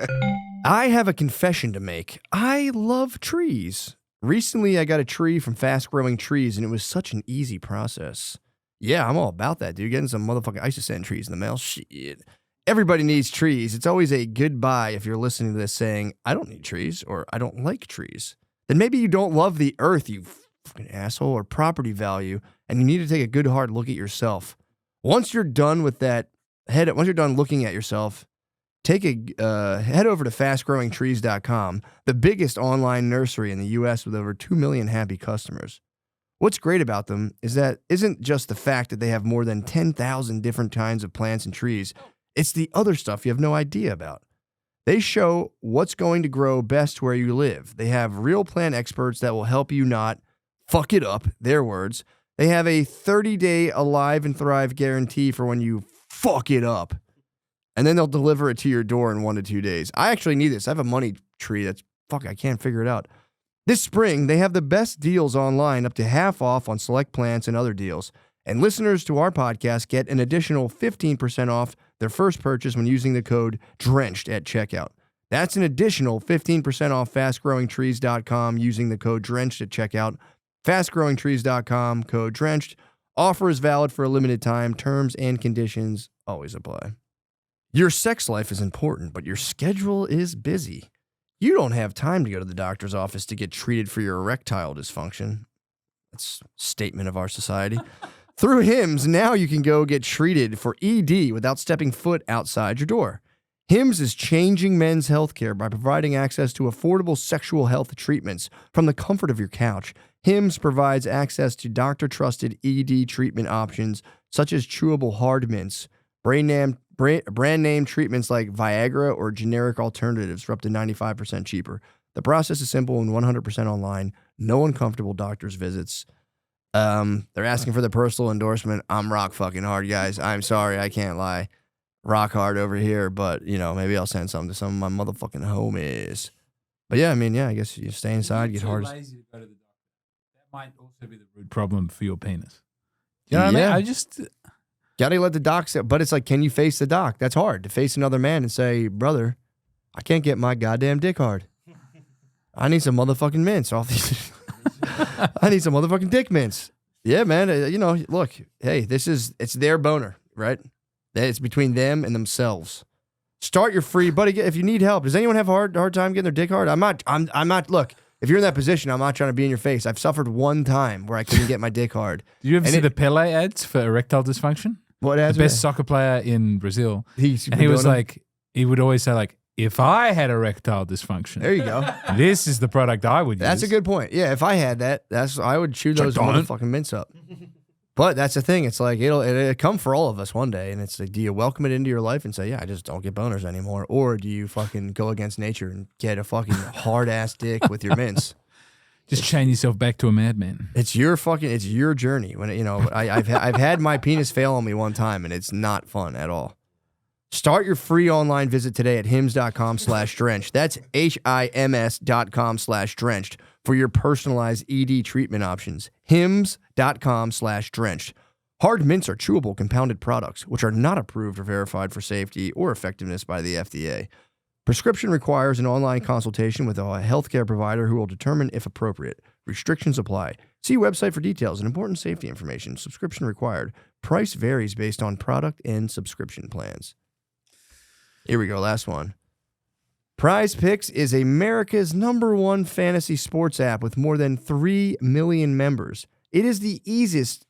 I have a confession to make. I love trees. Recently, I got a tree from Fast Growing Trees and it was such an easy process. Yeah, I'm all about that, dude. Getting some motherfucking, I used to send trees in the mail. Shit. Everybody needs trees. It's always a goodbye if you're listening to this saying, I don't need trees or I don't like trees. then maybe you don't love the earth, you fucking asshole, or property value, and you need to take a good hard look at yourself. Once you're done with that, once you're done looking at yourself, head over to fastgrowingtrees.com, the biggest online nursery in the U.S. with over 2 million happy customers. What's great about them is that isn't just the fact that they have more than 10,000 different kinds of plants and trees. It's the other stuff you have no idea about. They show what's going to grow best where you live. They have real plant experts that will help you not fuck it up, their words. They have a 30-day Alive and Thrive guarantee for when you fuck it up. And then they'll deliver it to your door in 1 to 2 days. I actually need this. I have a money tree that's, I can't figure it out. This spring, they have the best deals online, up to half off on select plants and other deals. And listeners to our podcast get an additional 15% off their first purchase when using the code DRENCHED at checkout. That's an additional 15% off fastgrowingtrees.com using the code DRENCHED at checkout. Fastgrowingtrees.com, code DRENCHED. Offer is valid for a limited time. Terms and conditions always apply. Your sex life is important, but your schedule is busy. You don't have time to go to the doctor's office to get treated for your erectile dysfunction. That's a statement of our society. Through Hims, now you can go get treated for ED without stepping foot outside your door. Hims is changing men's healthcare by providing access to affordable sexual health treatments from the comfort of your couch. Hims provides access to doctor-trusted ED treatment options such as chewable hard mints, brand name treatments like Viagra, or generic alternatives for up to 95% cheaper. The process is simple and 100% online. No uncomfortable doctor's visits. They're asking for the personal endorsement. I'm rock fucking hard, guys. I'm sorry, I can't lie. Rock hard over here, but, maybe I'll send something to some of my motherfucking homies. But yeah, I guess you stay inside, get hard. Lazy to go to the doctor. That might also be the root problem for your penis. You know what I mean? Gotta let the doc say, but it's like, can you face the doc? That's hard, to face another man and say, brother, I can't get my goddamn dick hard. I need some motherfucking mints off these. I need some motherfucking dick mints. Yeah, man. Look, hey, it's their boner, right? It's between them and themselves. Start your free, buddy. If you need help, does anyone have a hard time getting their dick hard? I'm not. Look, if you're in that position, I'm not trying to be in your face. I've suffered one time where I couldn't get my dick hard. Did you ever see the Pele ads for erectile dysfunction? What ads? The best soccer player in Brazil. He would always say, like, if I had erectile dysfunction, there you go. This is the product I would use. That's a good point. Yeah, if I had that, I would chew those motherfucking mints up. But that's the thing. It's like it'll come for all of us one day, and it's like, do you welcome it into your life and say, yeah, I just don't get boners anymore, or do you fucking go against nature and get a fucking hard ass dick with your mints? Just chain yourself back to a madman. It's your journey. When I've had my penis fail on me one time, and it's not fun at all. Start your free online visit today at hims.com/drenched. That's HIMS.com/drenched for your personalized ED treatment options. hims.com/drenched. Hard mints are chewable compounded products, which are not approved or verified for safety or effectiveness by the FDA. Prescription requires an online consultation with a healthcare provider who will determine if appropriate. Restrictions apply. See website for details and important safety information. Subscription required. Price varies based on product and subscription plans. Here we go, last one. Prize Picks is America's #1 fantasy sports app with more than 3 million members. It is the easiest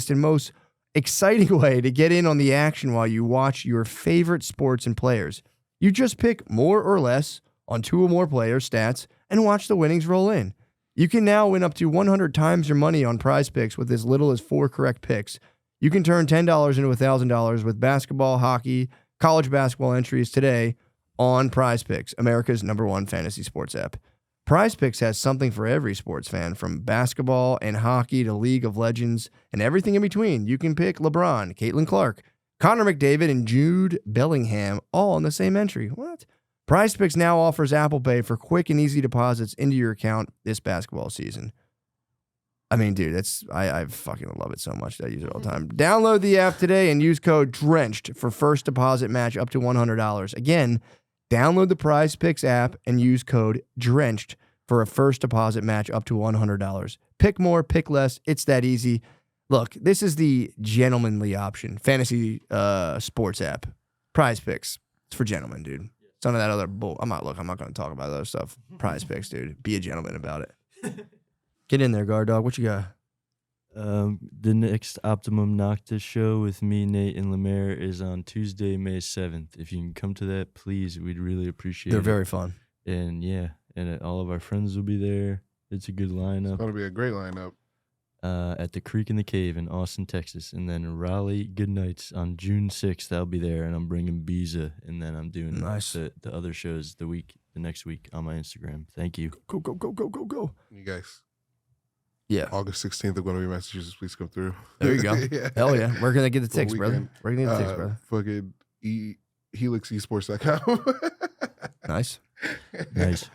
and most exciting way to get in on the action while you watch your favorite sports and players. You just pick more or less on 2 or more players' stats and watch the winnings roll in. You can now win up to 100 times your money on Prize Picks with as little as 4 correct picks. You can turn $10 into $1,000 with basketball, hockey, college basketball entries today on Prize Picks, America's #1 fantasy sports app. Prize Picks has something for every sports fan, from basketball and hockey to League of Legends and everything in between. You can pick LeBron, Caitlin Clark, Connor McDavid, and Jude Bellingham all in the same entry. What? Prize Picks now offers Apple Pay for quick and easy deposits into your account this basketball season. I mean, dude, I fucking love it so much that I use it all the time. Download the app today and use code DRENCHED for first deposit match up to $100. Again, download the Prize Picks app and use code DRENCHED for a first deposit match up to $100. Pick more, pick less. It's that easy. Look, this is the gentlemanly option. Fantasy sports app. Prize Picks. It's for gentlemen, dude. None of that other bull. I'm not going to talk about that other stuff. Prize picks, dude. Be a gentleman about it. Get in there, guard dog. What you got? The next Optimum Noctis show with me, Nate, and Lemaire is on Tuesday, May 7th. If you can come to that, please, we'd really appreciate it. They're very fun. And yeah, and all of our friends will be there. It's a good lineup. It's going to be a great lineup. At the Creek in the Cave in Austin, Texas. And then Raleigh Goodnights on June 6th. I'll be there, and I'm bringing Biza. And then I'm doing the other shows the next week on my Instagram. Thank you. Go, go, go, go, go, go. You guys. Yeah. August 16th, I'm going to be in Massachusetts. Please come through. There you go. Yeah. Hell yeah. We're going to get the ticks, brother. Weekend. We're going to get the ticks, brother. Fucking HelixEsports.com. Nice. Nice.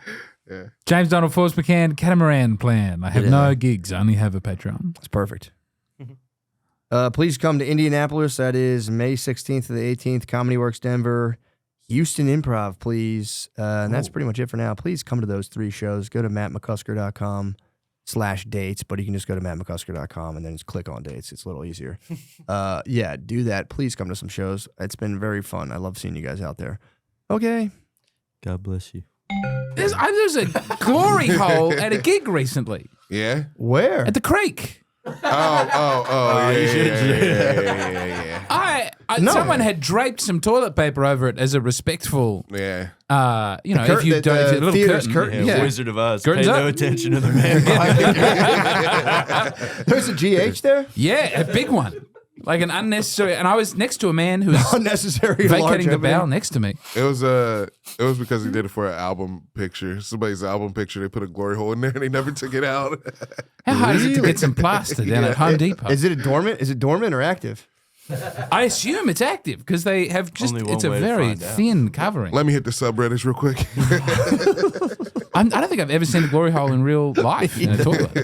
Yeah. James Donald Force McCann Catamaran Plan. I have no gigs. I only have a Patreon. It's perfect. Please come to Indianapolis. That is May 16th to the 18th. Comedy Works Denver. Houston Improv, please. And that's pretty much it for now. Please come to those 3 shows. Go to mattmccusker.com/dates, but you can just go to mattmccusker.com and then just click on dates. It's a little easier. Yeah, do that. Please come to some shows. It's been very fun. I love seeing you guys out there. Okay. God bless you. There's a glory hole at a gig recently. Yeah? Where? At the Creek. Yeah. Someone had draped some toilet paper over it as a respectful. Yeah. If you don't, if a little theater's curtain. Yeah, Wizard of Oz. Curtains Pay up. no attention to the man behind you. There's a GH there? Yeah, a big one. Like an unnecessary. And I was next to a man who was Unnecessary. vacating the large bowel next to me. It was because he did it for an album picture. Somebody's album picture. They put a glory hole in there and they never took it out. How hard is it to get some plaster down at Home Depot? Is it dormant? Is it dormant or active? I assume it's active because they have just, Only one it's a way to very find out. thin covering. Let me hit the subreddits real quick. I don't think I've ever seen a glory hole in real life in a toilet.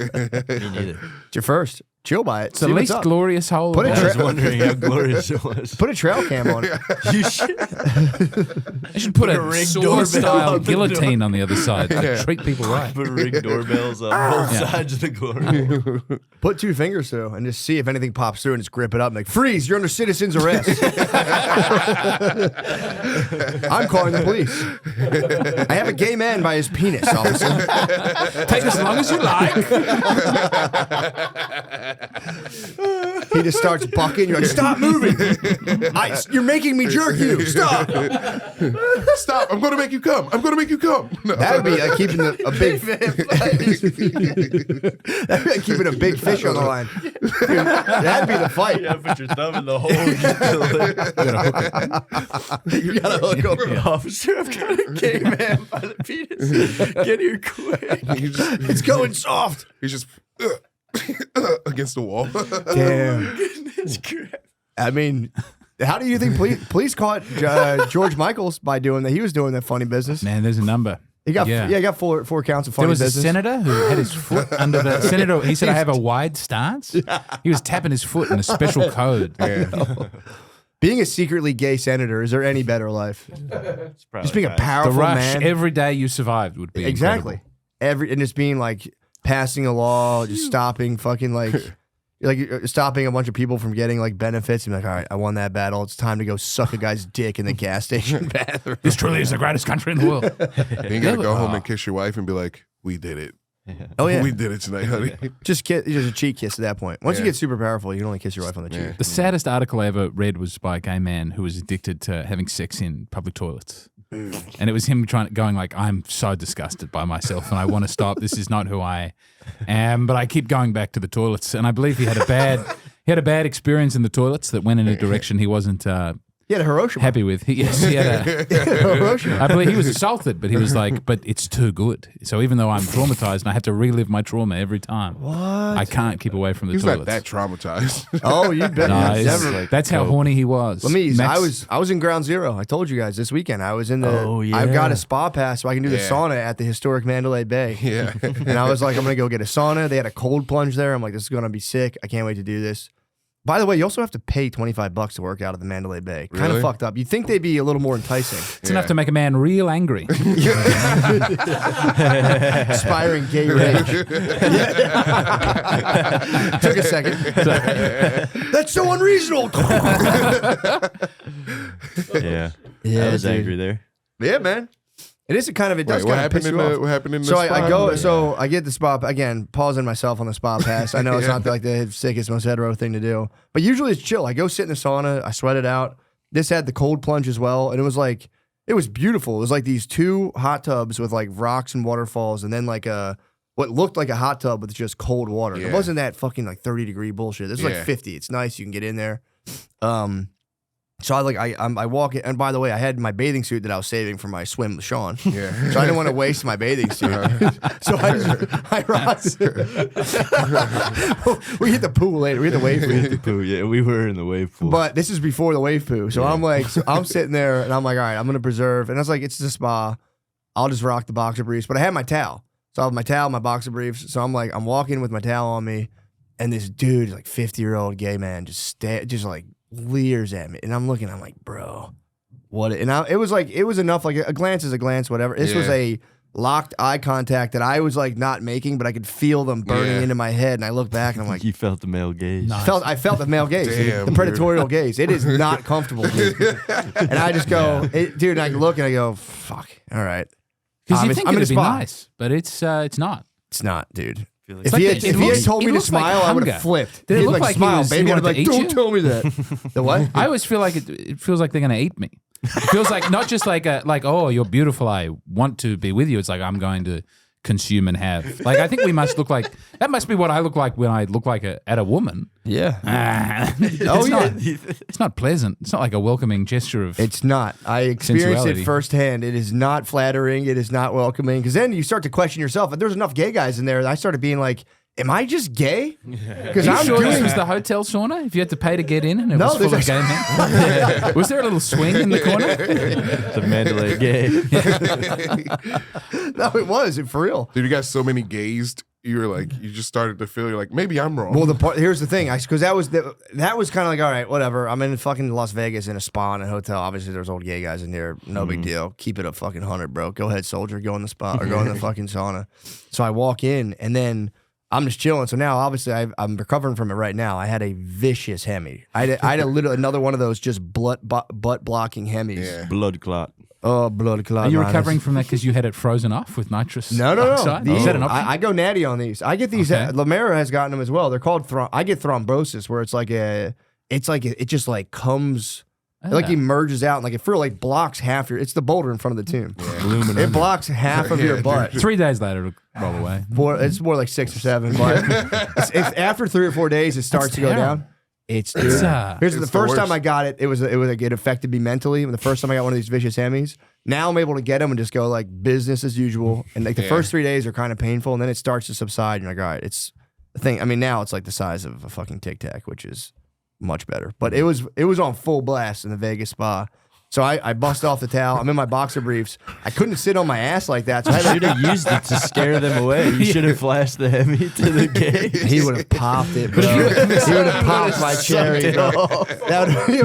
Me neither. It's your first. Chill by it. It's the least glorious hole. Put of it all. I was wondering how glorious it was. Put a trail cam on it. You should. I should put a a ring sword-style doorbell on the guillotine on the other side to treat people right. Put ring doorbells on both sides of the glory. Put 2 fingers through and just see if anything pops through and just grip it up and like, freeze, you're under citizen's arrest. I'm calling the police. I have a gay man by his penis, officer. Take as long as you like. He just starts bucking. You're like, stop moving. You're making me jerk you. Stop. Stop. I'm going to make you come. I'm going to make you come. No. That would be like keeping a big that'd be like keeping a big fish on the line. That'd be the fight. You gotta put your thumb in the hole and get the lip. You gotta hook up. Officer, I've got a gay man by the penis. Get here quick. It's going soft. He's just against the wall. Damn. Goodness crap. I mean, how do you think police caught George Michaels by doing that? He was doing that funny business. Man, there's a number. He got he got four counts of funny There was business. a senator who had his foot under the senator. He said, "I have a wide stance." He was tapping his foot in a special code. Yeah. Being a secretly gay senator, is there any better life? Just being a The powerful rush man. every day you survived would be Exactly. incredible. And just being like passing a law, just stopping fucking like stopping a bunch of people from getting like benefits and like, all right, I won that battle. It's time to go suck a guy's dick in the gas station bathroom. This truly is the greatest country in the world. You gotta go home and kiss your wife and be like, "We did it. Oh yeah, We did it tonight, honey." just a cheek kiss at that point. Once you get super powerful, you can only kiss your wife on the cheek. The saddest article I ever read was by a gay man who was addicted to having sex in public toilets. And it was him going like, I'm so disgusted by myself and I want to stop. This is not who I am. But I keep going back to the toilets. And I believe he had a bad experience in the toilets that went in a direction he wasn't He had a Hiroshima. happy with. He had Hiroshima. I believe he was assaulted, but he was like, but it's too good. So even though I'm traumatized and I have to relive my trauma every time, I can't keep away from the He's toilets. not that traumatized. Oh, you bet. No, He's it's- that's how horny he was. Let me. Max- I was in Ground Zero. I told you guys this weekend. I was in the. Oh, yeah. I've got a spa pass so I can do the Yeah. sauna at the historic Mandalay Bay. Yeah. And I was like, I'm gonna go get a sauna. They had a cold plunge there. I'm like, this is gonna be sick. I can't wait to do this. By the way, you also have to pay $25 to work out at the Mandalay Bay. Kind of Really? fucked up. You'd think they'd be a little more enticing. It's enough to make a man real angry. Inspiring gay rage. Took a second. That's so unreasonable. Yeah. Yeah, I was dude. angry there. Yeah, man. It is a kind of, it does Wait, kind of piss you off. what happened in the So spa? I go, so I get the spa, again, pausing myself on the spa pass. I know it's not like the sickest, most hetero thing to do, but usually it's chill. I go sit in the sauna, I sweat it out. This had the cold plunge as well, and it was like, it was beautiful. It was like these 2 hot tubs with like rocks and waterfalls, and then like what looked like a hot tub with just cold water. Yeah. It wasn't that fucking like 30-degree bullshit. This is like 50. It's nice. You can get in there. So I walk in, and by the way, I had my bathing suit that I was saving for my swim with Shawn. Yeah. So I didn't want to waste my bathing suit. So I rocked. We hit the pool later. We hit the wave pool. We hit the poo. Yeah, we were in the wave pool. But this is before the wave poo. So I'm like, I'm sitting there and I'm like, all right, I'm going to preserve. And I was like, it's the spa. I'll just rock the boxer briefs. But I had my towel. So I have my towel, my boxer briefs. So I'm like, I'm walking with my towel on me. And this dude, like 50-year-old gay man, just like leers at me. And I'm looking, I'm like, bro, what? And it was like, it was enough. Like a glance is a glance, whatever. This was a locked eye contact that I was like not making, but I could feel them burning into my head. And I look back and I'm like, you felt the male gaze. I felt the male gaze, Damn, the predatorial gaze. It is not comfortable, dude. And I just go, dude, and I look and I go, fuck, all right. Because you think I'm in a it'd be spot. nice, but it's not. It's not, dude. It's If like he it had looks- told it me to looks like smile, I would hunger. have flipped. Did it He'd look like he smile, was- he baby? I'd wanted be to like, eat don't you? tell me that. The what? I always feel like it feels like they're going to eat me. It feels like not just like oh, you're beautiful, I want to be with you. It's like I'm going to consume and have. Like I think we must look like that. Must be what I look like when I look like at a woman. Yeah. It's not pleasant. It's not like a welcoming gesture of. It's not. I experienced Sensuality. it firsthand. It is not flattering. It is not welcoming. Because then you start to question yourself. If there's enough gay guys in there, I started being like, am I just gay? Because Are you I'm sure this doing was the hotel sauna? If you had to pay to get in and it was full of there's gay men? Was there a little swing in the corner? The Mandalay gay. No, it was. For real. Dude, you got so many gays. You were like, you just started to feel, you're like, maybe I'm wrong. Well, here's the thing, because that was kind of like, all right, whatever. I'm in fucking Las Vegas in a spa in a hotel. Obviously, there's old gay guys in there. No big deal. Keep it a fucking 100, bro. Go ahead, soldier. Go in the spa or go in the fucking sauna. So I walk in and then I'm just chilling. So now, obviously, I'm recovering from it right now. I had a vicious hemi. I had another one of those just butt blocking hemis. Yeah. Blood clot. Oh, blood clot. Are you minus. recovering from that because you had it frozen off with nitrous No. oxide? Is that an option? I go natty on these. I get these. Okay. Lemaire has gotten them as well. They're called. I get thrombosis, where it just like comes, it like emerges out, and like it like blocks half your. It's the boulder in front of the tomb. It blocks half of your butt. 3 days later, it'll roll away. It's more like 6 or 7, but it's after 3 or 4 days, it starts to go terrible. down. Here's It's the the first time worst. I got it. It was like it affected me mentally. When the first time I got one of these vicious hemis, now I'm able to get them and just go like business as usual. And like the first 3 days are kind of painful, and then it starts to subside. And you're like, all right, it's the thing. I mean, now it's like the size of a fucking Tic Tac, which is much better. But it was on full blast in the Vegas spa. So I bust off the towel. I'm in my boxer briefs. I couldn't sit on my ass like that. So I You should have used it to scare them away. You should have flashed the Hemi to the gays. He would have popped it, bro. He would have popped my cherry, bro.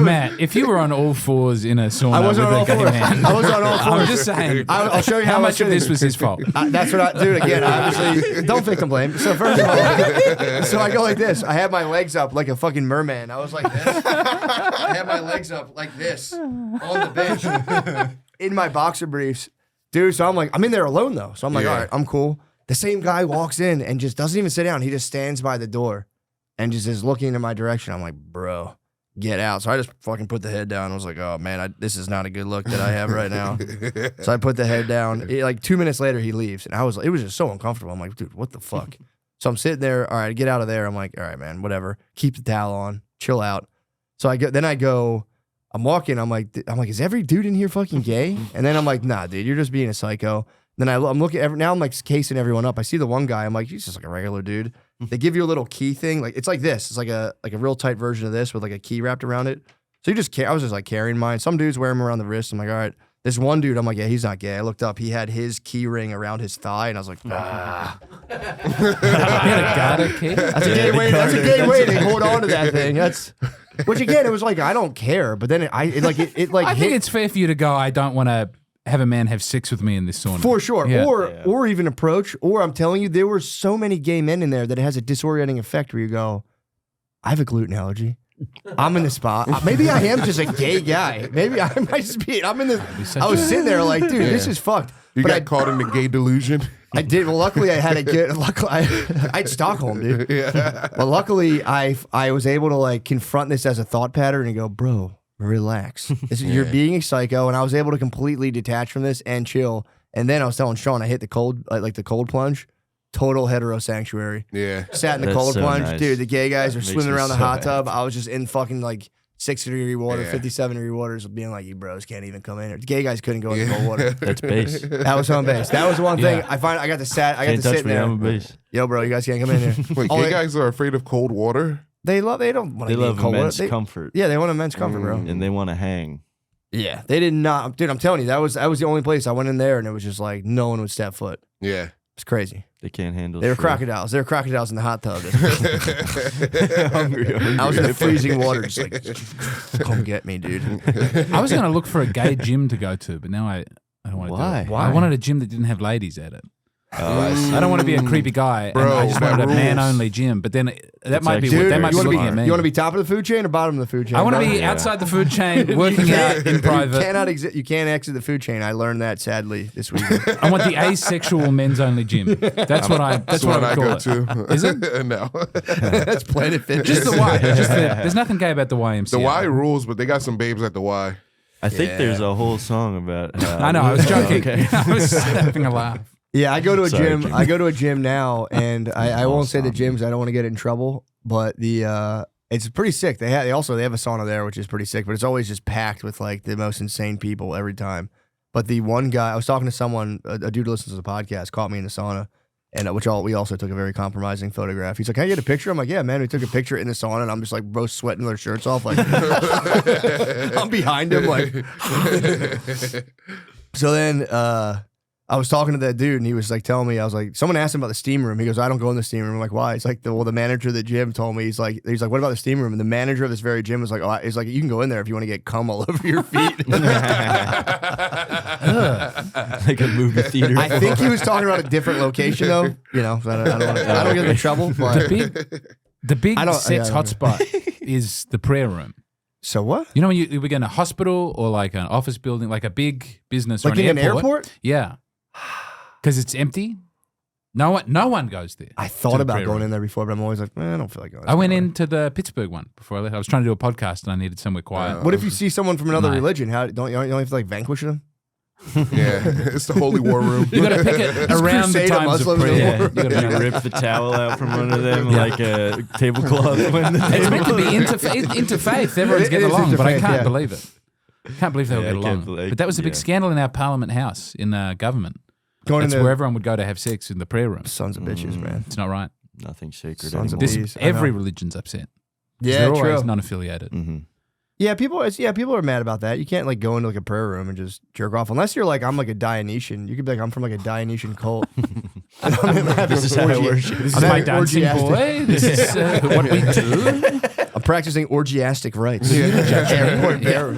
Matt, if you were on all fours in a sauna I wasn't with on a all gay fours. man, I was on all fours. I'm just saying. I'll show you how how much I of this should- was his fault. That's what I do again. Obviously, don't victim blame. So first of all, so I go like this. I have my legs up like a fucking merman. I was like this. I have my legs up like this on the bench in my boxer briefs, dude. So I'm like, I'm in there alone though. So I'm like, all right, I'm cool. The same guy walks in and just doesn't even sit down. He just stands by the door and just is looking in my direction. I'm like, bro, get out. So I just fucking put the head down. I was like, oh man, this is not a good look that I have right now. So I put the head down. Like 2 minutes later, he leaves, and it was just so uncomfortable. I'm like, dude, what the fuck? So I'm sitting there. All right, get out of there. I'm like, all right, man, whatever. Keep the towel on. Chill out. So I go. I'm walking. I'm like, is every dude in here fucking gay? And then I'm like, nah, dude, you're just being a psycho. Then I'm looking. Now I'm like casing everyone up. I see the one guy. I'm like, he's just like a regular dude. They give you a little key thing. Like it's like this. It's like a real tight version of this with like a key wrapped around it. So I was just like carrying mine. Some dudes wear them around the wrist. I'm like, all right. This one dude, I'm like, yeah, he's not gay. I looked up. He had his key ring around his thigh, and I was like, ah. He had a garter key. That's a gay way. That's a gay way to hold on to that thing. Which again, it was like I don't care, but then it I think it's fair for you to go. I don't want to have a man have sex with me in this sauna. for sure, Yeah. or even approach. Or I'm telling you, there were so many gay men in there that it has a disorienting effect where you go, I have a gluten allergy. I'm in the spot. Maybe I am just a gay guy. Maybe I might just be. I'm in the. I was sitting there like, dude, this is fucked. You But got caught in the gay delusion. I did. Well, luckily I had a good. Luckily, I had Stockholm, dude. Yeah. But luckily, I was able to like confront this as a thought pattern and go, bro, relax. You're being a psycho, and I was able to completely detach from this and chill. And then I was telling Shawn, I hit the cold, like the cold plunge. Total hetero sanctuary. Yeah. Sat in the That's cold so plunge, nice. dude. The gay guys were Makes swimming me around the so hot happy. tub. I was just in fucking like 60-degree water, Yeah. 57-degree waters, being like, you bros can't even come in here. The gay guys couldn't go in the cold water. That's base. That was home base. That was the one thing. Yeah. I got to sit Can't touch in me. there. I'm a base. Yo, bro, you guys can't come in here. Wait, Oh, gay guys are afraid of cold water? They don't want They to be in love cold water. immense They- comfort, Yeah, they want immense comfort, bro. and they want to hang. Yeah, they did not. Dude, I'm telling you, that was the only place I went in there, and it was just like no one would step foot. Yeah. It's crazy. They can't handle. They were shit. crocodiles. They were crocodiles in the hot tub. hungry. I was in the freezing water, just like, come get me, dude. I was going to look for a gay gym to go to, but now I don't want to do it. Why? I wanted a gym that didn't have ladies at it. Oh, I don't want to be a creepy guy. Bro, and I just that wanted a rules. man-only gym. But then that might be actually what they very might be you looking want at me. to be top of the food chain or bottom of the food chain? I want to bro? be outside the food chain, working out in You private. cannot exit. You can't exit the food chain. I learned that sadly this week. I want the asexual men's-only gym. That's what I. That's That's what what I I would go call it. to. Is it? No. That's Planet Fitness. Just the Y. There's nothing gay about the YMCA. The Y rules, but they got some babes at the Y. I think there's a whole song about. I know. I was joking. Okay. I was having a laugh. Yeah, I go to a Sorry, gym. Jimmy. I go to a gym now, and I won't say the gyms. I don't want to get in trouble, but it's pretty sick. They have a sauna there, which is pretty sick. But it's always just packed with like the most insane people every time. But the one guy, I was talking to someone, a dude who listens to the podcast, caught me in the sauna, and we also took a very compromising photograph. He's like, "Can I get a picture?" I'm like, "Yeah, man." We took a picture in the sauna, and I'm just like, bro, sweating their shirts off, like I'm behind him, like. So then. I was talking to that dude, and he was like telling me, I was like, someone asked him about the steam room. He goes, I don't go in the steam room. I'm like, why? He's like, the manager of the gym told me. He's like, what about the steam room? And the manager of this very gym was like, he's like, you can go in there if you want to get cum all over your feet. Like a movie theater. I think he was talking about a different location, though. You know, I don't get in trouble. But The big I don't- sex yeah, hotspot is the prayer room. so what? You know when we go in a hospital or like an office building, like a big business Like or in an airport? Yeah. Because it's empty. No one goes there. I to thought the about prayer going room. in there before, but I'm always like, I don't feel like going. I went into the Pittsburgh one before I left. I was trying to do a podcast and I needed somewhere quiet. What if you see someone from another Mate. religion? How don't you have to like vanquish them? Yeah. It's the holy war room. You got to pick it around the Crusader times of Muslims. prayer. Yeah, You gotta you be- rip the towel out from under them like a tablecloth. When the It's meant to be table- interfaith. Everyone's It getting is along, but I interfaith, can't yeah. believe it. Can't believe they all Yeah, get I can't along. believe- But that was a big yeah. scandal in our Parliament House in government. Going That's in where the everyone would go to have sex in the prayer room. sons of bitches, man. It's not right. Nothing sacred Sons of anymore. bitches. I Every know. religion's upset. Yeah, They're true. always non-affiliated. Mm-hmm. Yeah, people are mad about that. You can't like go into like a prayer room and just jerk off unless you're like I'm like a Dionysian. You could be like I'm from like a Dionysian cult. This is how I worship. This is I'm how my dancing orgiastic- boy. This is what we do. I'm practicing orgiastic rites. Airport prayer.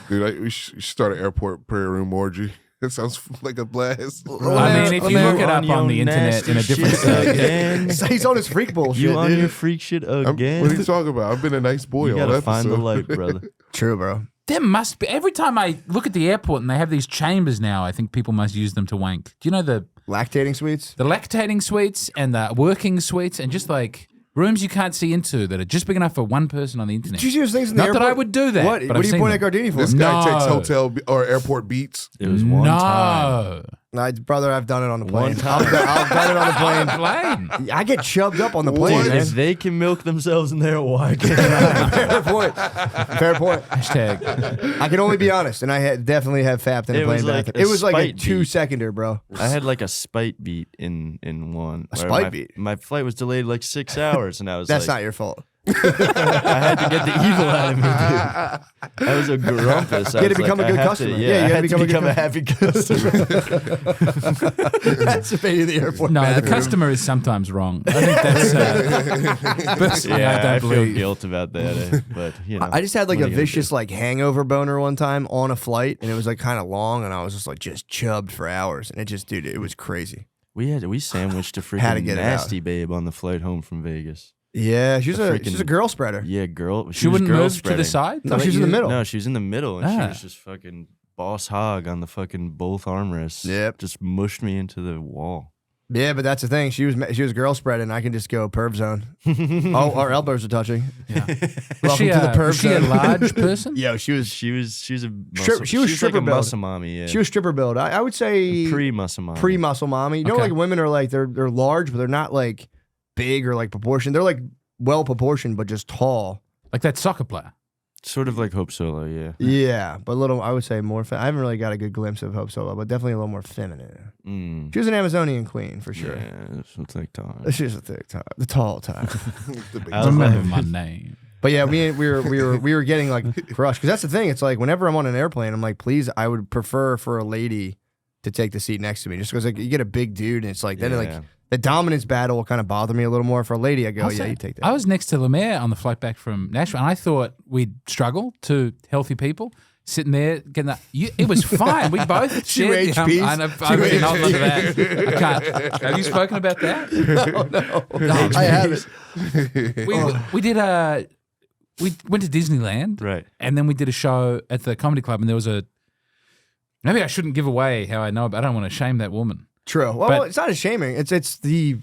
Dude, we should start an airport prayer room orgy. It sounds like a blast. I mean, if you look it up on the internet in a different state, again. He's on his freak bullshit. You on dude. your freak shit again? What are you talking about? I've been a nice boy You all gotta episode. find the light, brother. True, bro. there must be. Every time I look at the airport and they have these chambers now, I think people must use them to wank. Do you know the Lactating suites. lactating suites and the working suites and just like rooms you can't see into that are just big enough for one person on the internet? Did you see those things in the Not airport? that I would do that. What? but What I've do you seen point them. at Gardini for? This guy No. takes hotel or airport beats. It was one time. No. Brother, I've done it on the plane. One time. I've done it on the plane. Plane. I get chubbed up on the plane, Dude, man. if they can milk themselves in there, why can't I? Fair point. Fair point. Hashtag. I can only be honest, and I definitely have fapped in a It plane was like bathroom. a It was like a spite 2-seconder, bro. I had like a spite beat in one. A where spite my, beat? My flight was delayed like 6 hours, and I was That's like, not your fault. I had to get the evil out of me, dude. I was a grumpus. You had to become a good customer. Yeah, you I had had to to become a become a happy customer. That's the airport. No, the bathroom. customer is sometimes wrong. I think that's. Personally, Yeah, I I don't feel believe. guilt about that, but you know. I just had like what a are you gonna vicious like hangover boner one time on a flight, and it was like kind of long, and I was just like chubbed for hours, and it just, dude, it was crazy. do? We sandwiched a Had to freaking get it nasty babe on the flight home from Vegas. Yeah, she's a freaking- girl spreader. Yeah, girl. She was wouldn't girl move to spreading. the side? No, she's in the middle. No, she was in the middle, and she Ah. was just fucking boss hog on the fucking both armrests. Yep. Just mushed me into the wall. Yeah, but that's the thing. She was girl spreading. I can just go perv zone. Oh, our elbows are touching. Was she, Welcome to the perv was she a zone. large person? Yo, she was She was a Strip- muscle, she was like stripper a build. muscle mommy. Yeah, she was stripper build. I would say pre-muscle mommy. pre-muscle mommy. You know, Okay. like women are like they're large, but they're not like big or like proportioned. They're like well proportioned, but just tall. Like that soccer player. Sort of like Hope Solo. Yeah. Yeah, but a little. I would say more. I haven't really got a good glimpse of Hope Solo, but definitely a little more feminine. Mm. She was an Amazonian queen for sure. Yeah, it's like time. She's a thick top, the tall type. The big- I was Remember like- my name. But yeah, we were getting like crushed because that's the thing. It's like whenever I'm on an airplane, I'm like, please, I would prefer for a lady to take the seat next to me, just because like you get a big dude and it's like then like Yeah. the dominance battle will kind of bother me a little more. For a lady, I go, I'll yeah, say- you take that. I was next to Lemaire on the flight back from Nashville, and I thought we'd struggle to healthy people sitting there getting that. It was fine. We both Two shared. HPs? I really not onto that. I can't. Have you spoken about that? No, I haven't. We went to Disneyland, Right. and then we did a show at the comedy club, and there was a. Maybe I shouldn't give away how I know, but I don't want to shame that woman. True. Well, But- it's not a shaming. It's the.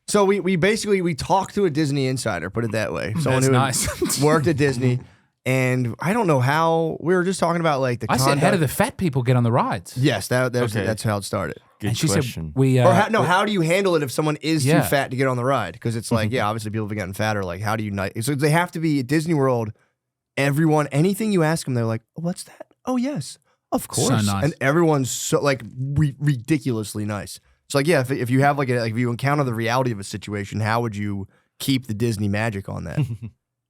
So we basically talked to a Disney insider, put it that way. Someone That's who nice. worked at Disney, and I don't know how we were just talking about like the. I said, how conduct- do the fat people get on the rides? Yes, Okay. that's how it started. Good And she question. said, we. Or how do you handle it if someone is Yeah. too fat to get on the ride? Because it's like, yeah, obviously people have gotten fatter. Like, how do you not? So they have to be at Disney World. Everyone, anything you ask them, they're like, oh, "What's that? Oh, yes, of course." nice. And everyone's so like ridiculously nice. It's like, yeah, if you have like if you encounter the reality of a situation, how would you keep the Disney magic on that?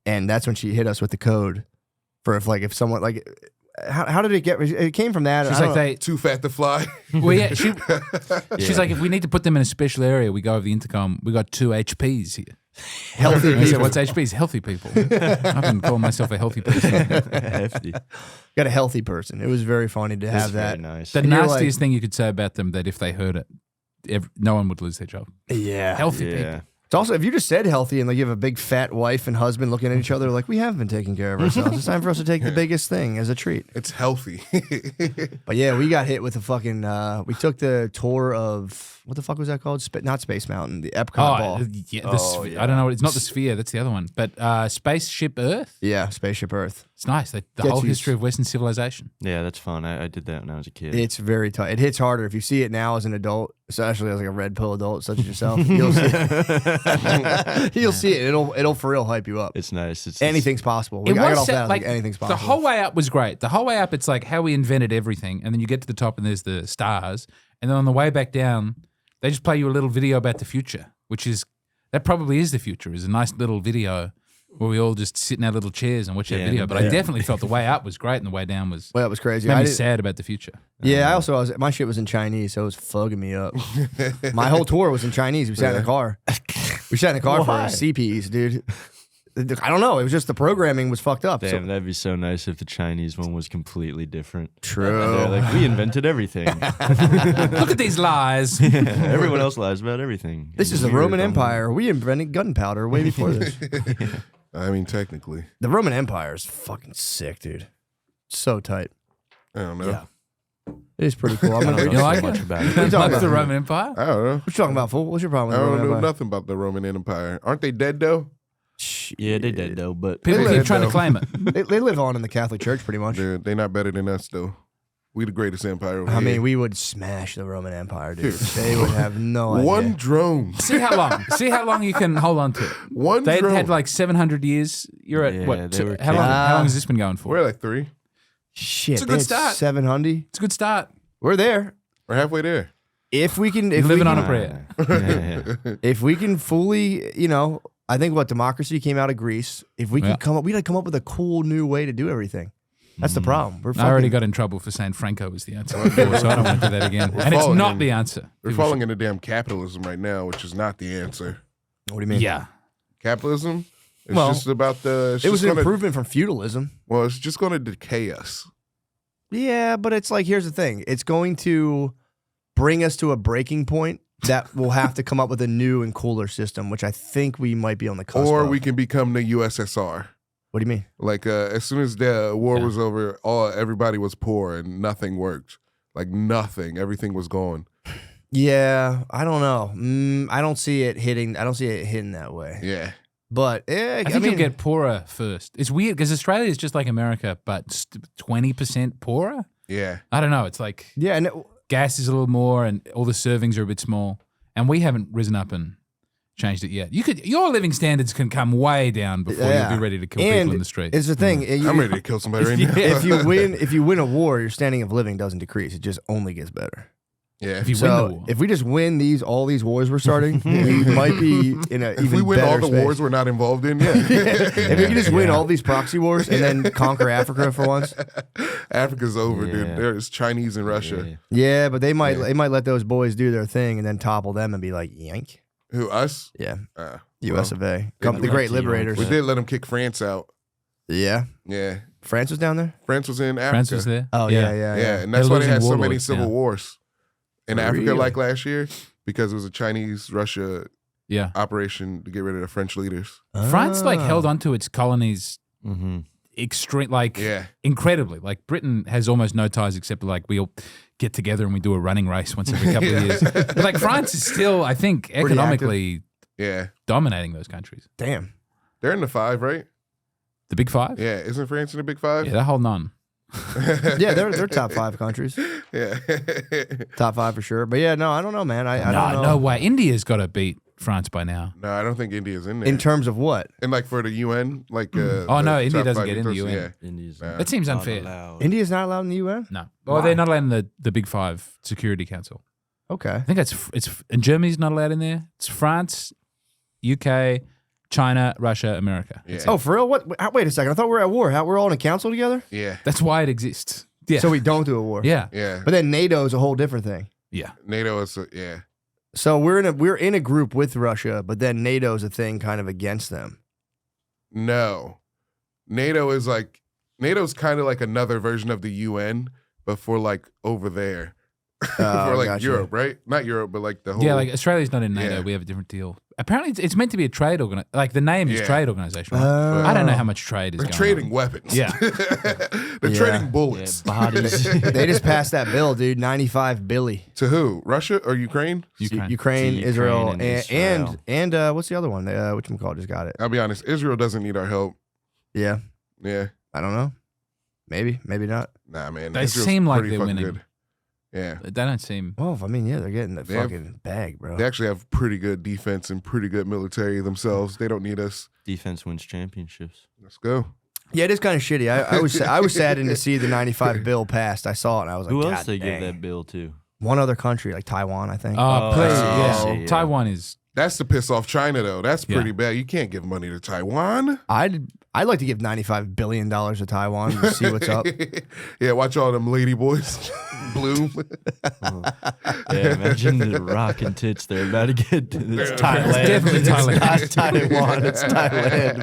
And that's when she hit us with the code for if someone like. How did it get? It came from that. She's I like, don't- they. Too fat to fly. Well, yeah, she's like, if we need to put them in a special area, we go over the intercom. We got 2 HPs here. healthy I said, people. what's HPs? Healthy people. I've been calling myself a healthy person. Hefty. Got a healthy person. It was very funny to That's have that. very nice. The And you're nastiest thing you could say about them that if they heard it, no one would lose their job. Yeah. Healthy Yeah. people. It's also, if you just said healthy and like you have a big fat wife and husband looking at each other like, we have been taking care of ourselves. It's time for us to take the biggest thing as a treat. It's healthy. But yeah, we got hit with a fucking, we took the tour of, what the fuck was that called? Not Space Mountain, the Epcot ball. Yeah, I don't know. It's not the Sphere. That's the other one. But Spaceship Earth. Yeah, Spaceship Earth. It's nice. The Gets whole you- history of Western civilization. Yeah, that's fun. I did that when I was a kid. It's very tough. It hits harder if you see it now as an adult, especially as like a red pill adult such as yourself. You'll see it. You'll see it. It'll for real hype you up. It's nice. It's Anything's possible. It I got was off set- that, I was like, anything's possible. The whole way up was great. The whole way up, it's like how we invented everything, and then you get to the top and there's the stars, and then on the way back down, they just play you a little video about the future, which is that probably is the future. Is a nice little video where we all just sit in our little chairs and watch that Yeah, video. But I yeah. definitely felt the way up was great and the way down was Well, that was crazy. made I me didn't- sad about the future. Yeah, I also my shit was in Chinese, so it was fugging me up. My whole tour was in Chinese. We sat in the car. We sat in the car Why? for CPs, dude. I don't know. It was just the programming was fucked up. Damn, that'd be so nice if the Chinese one was completely different. True. They're like, we invented everything. Look at these lies. Everyone else lies about everything. This is the Weird, Roman don't Empire. We invented gunpowder way before this. I mean, technically. The Roman Empire is fucking sick, dude. So tight. I don't know. Yeah. It is pretty cool. I'm I gonna, don't You know like so it? much about you it. talking Like about? the Roman Empire? I don't know. What you talking about, fool? What's your problem I with the don't Roman know Empire? nothing about the Roman Empire. Aren't they dead though? Yeah, they did though, but People They keep trying to live, claim it. They live on in the Catholic Church pretty much. They're not better than us though. We the greatest empire over I here. mean, we would smash the Roman Empire, dude. They would have no idea. One drone. See how long. See how long you can hold on to it. One They drone. had like 700 years. You're at Yeah, what? they were How long? kidding. How long has this been going for? We're like 3. Shit, It's a they good had start. 700. It's a good start. We're there. We're halfway there. If we can, You're if we living can, on a prayer. Yeah. if we can fully, I think what democracy came out of Greece. If we Yeah. can come up, we'd come up with a cool new way to do everything. That's the problem. We're I already fucking- got in trouble for saying Franco was the answer before, so I don't want to do that again. And it's falling not in. the answer. We're People falling into damn capitalism right now, which is not the answer. What do you mean? should- Yeah. Capitalism? It's Well, just about the. It was just an gonna- improvement from feudalism. Well, it's just going to decay us. Yeah, but it's like, here's the thing. It's going to bring us to a breaking point that will have to come up with a new and cooler system, which I think we might be on the cusp Or of. we can become the USSR. What do you mean? Like as soon as the war was over, everybody was poor and nothing worked. Like nothing, everything was gone. Yeah, I don't know. I don't see it hitting. I don't see it hitting that way. Yeah. But I think you'll get poorer first. It's weird because Australia is just like America, but 20% poorer. Yeah. I don't know. It's like gas is a little more, and all the servings are a bit small, and we haven't risen up and changed it yet. Your living standards can come way down before you'll be ready to kill people in the street. It's the thing. I'm ready to kill somebody right now. If you win a war, your standing of living doesn't decrease. It just only gets better. Yeah. If you win the war. If we just win all these wars we're starting, we might be in a even If we win better all the space. wars we're not involved in, If we can just win all these proxy wars and then conquer Africa for once. Africa's over, dude. There's Chinese and Russia. Yeah, but they might let those boys do their thing and then topple them and be like, yank. Who, us? Yeah. Well, US of A. The great liberators. We did let them kick France out. Yeah. Yeah. France was down there? France was in Africa. France was there. Oh, yeah. And that's why they had so many warlords, civil wars in Africa Really? like last year, because it was a Chinese-Russia operation to get rid of the French leaders. France held onto its colonies incredibly. Like Britain has almost no ties except we'll get together and we do a running race once every couple of years. But like France is still, I think, economically dominating those countries. Damn. They're in the 5, right? The Big 5? Yeah, isn't France in the Big 5? Yeah, they're holding on. Yeah, they're top 5 countries. Yeah. Top 5 for sure. But yeah, no, I don't know, man. I don't know. No way. India's got to beat France by now. No, I don't think India's in there. In terms of what? And like for the UN, like oh no, the India top doesn't 5 get in the countries, UN. India's That seems unfair. India's not allowed in the UN? No. Well, they're not allowed in the Big 5 Security Council. Okay. I think it's and Germany's not allowed in there. It's France, UK, China, Russia, America. Yeah. Oh, for real? What? Wait a second. I thought we were at war. We're all in a council together? Yeah. That's why it exists. Yeah. So we don't do a war. Yeah. Yeah. But then NATO is a whole different thing. Yeah. NATO is So we're in a group with Russia, but then NATO's a thing kind of against them. No. NATO's kind of like another version of the UN, but for like over there. For like gotcha. Europe, right? Not Europe, but like the whole. Yeah, like Australia's not in NATO. Yeah. We have a different deal. Apparently, it's meant to be a trade organization. Like the name is Yeah. trade organization. Right? I don't know how much trade is They're going trading on. weapons. Yeah. They're trading bullets. bodies. They just passed that bill, dude. 95 billy. To who? Russia or Ukraine? Ukraine, To Israel, Ukraine and Israel. and what's the other one? Whatchamacallit just got it. I'll be honest. Israel doesn't need our help. Yeah. Yeah. I don't know. Maybe not. Nah, man. They Israel's seem like pretty they're fucking winning. Good. Yeah. They don't seem. Well, I mean, yeah, they're getting the They have- fucking bag, bro. They actually have pretty good defense and pretty good military themselves. They don't need us. Defense wins championships. Let's go. Yeah, it is kind of shitty. I was saddened to see the 95 bill passed. I saw it and I was like, Who God else they give dang. that bill to? One other country, like Taiwan, I think. Please, I see, yeah. Taiwan is. That's to piss off China, though. That's Yeah. pretty bad. You can't give money to Taiwan. I'd like to give $95 billion to Taiwan to see what's up. Yeah, watch all them lady boys bloom. Yeah, imagine the rockin' tits they're about to get. It's Thailand. It's definitely Thailand. It's not Taiwan. It's Thailand.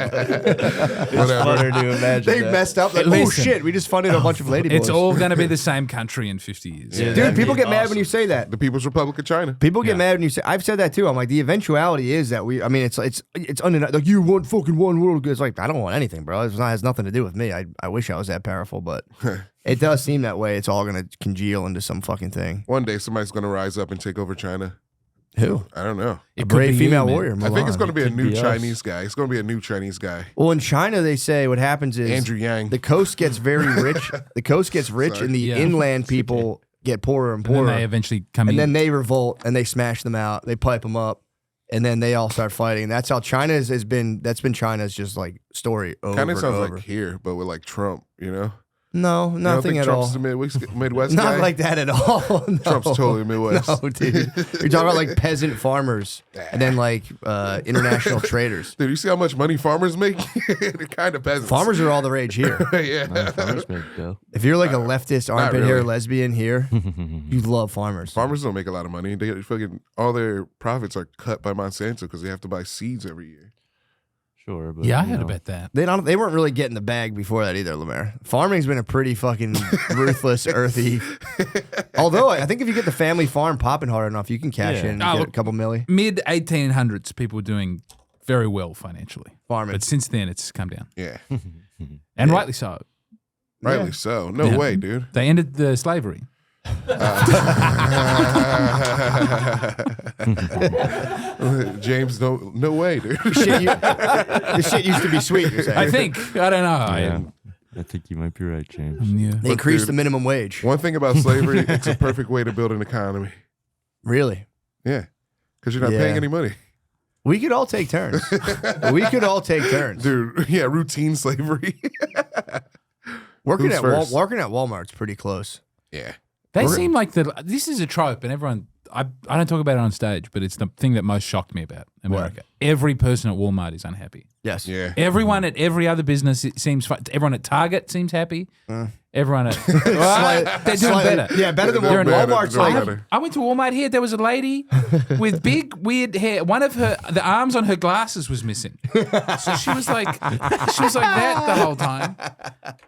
It's Whatever. funner to imagine. They that. messed up. Like, oh Listen. shit, we just funded a bunch of lady boys. It's all going to be the same country in 50 years. Yeah, Dude, that'd people be get mad when awesome. you say that. The People's Republic of China. People get Yeah. mad when you say. I've said that too. I'm like, the eventuality is that we. I mean, it's undeniable. Like you want fucking one world. It's like I don't want anything, bro. It has nothing to do with me. I wish I was that powerful, but it does seem that way. It's all gonna congeal into some fucking thing. One day somebody's going to rise up and take over China. Who? I don't know. A brave could be you, female man. warrior. I think it's going to be a Could new be us. Chinese guy. It's going to be a new Chinese guy. Well, in China, they say what happens is Andrew Yang. the coast gets very rich. The coast gets rich, Sorry. and the Yeah. inland people get poorer and And then poorer. they eventually come in. And then they revolt and they smash them out. They pipe them up, and then they all start fighting. That's how China has been. That's been China's just like story over Kind of and sounds over. like here, but with like Trump, you know? No, You don't nothing think at all. Trump's the Midwest Not guy? like that at all. No. Trump's totally Midwest. No, dude. You're talking about like peasant farmers and then like international traders. Dude, you see how much money farmers make? They're kind of peasants. Farmers are all the rage here. Yeah. Farmers make dough. If you're like a leftist armpit hair really. lesbian here, you love farmers. Farmers don't make a lot of money. They get fucking all their profits are cut by Monsanto because they have to buy seeds every year. sure. But, Yeah, I you heard know, about that. They weren't really getting the bag before that either, Lemaire. Farming's been a pretty fucking ruthless, earthy. Although I think if you get the family farm popping hard enough, you can cash in and get a couple milli. Mid 1800s, people were doing very well financially. Farming. But since then, it's come down. Yeah. And rightly so. Rightly so. No way, dude. They ended the slavery. James, no way, dude. This shit used to be sweet. You're saying. I think. I don't know. Yeah, I think you might be right, James. Yeah. They increased dude, the minimum wage. One thing about slavery, it's a perfect way to build an economy. Really? Yeah. Because you're not paying any money. We could all take turns. We could all take turns. Dude, yeah, routine slavery. Working Who's at first? working at Walmart's pretty close. Yeah. They seem like this is a trope, and everyone. I don't talk about it on stage, but it's the thing that most shocked me about America. Every person at Walmart is unhappy. Yes. Yeah. Everyone at every other business it seems fine. Everyone at Target seems happy. Everyone at they're doing better. Yeah, better than They're Walmart. better. Walmart's They're like better. I went to Walmart here. There was a lady with big weird hair. One of the arms on her glasses was missing. So she was like that the whole time.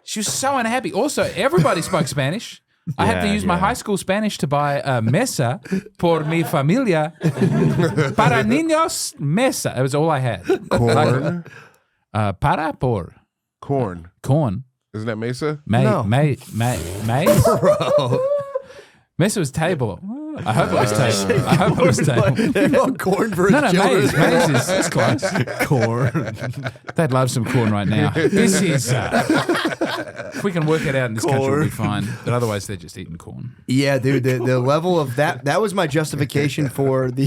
She was so unhappy. Also, everybody spoke Spanish. I had to use my high school Spanish to buy a mesa por mi familia. Para niños, mesa. That was all I had. Corn. Para por. Corn. Corn. Isn't that Mesa? No. Maize? Mesa was table. I hope it was table. I hope it was table. they want corn for his No, children. maize is that's close. Corn. They'd love some corn right now. This is, if we can work it out in this country, we'll be fine. But otherwise, they're just eating corn. Yeah, dude, the level of that was my justification for the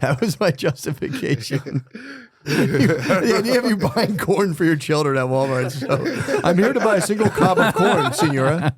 that was my justification. The idea of you buying corn for your children at Walmart. So, I'm here to buy a single cob of corn, senora.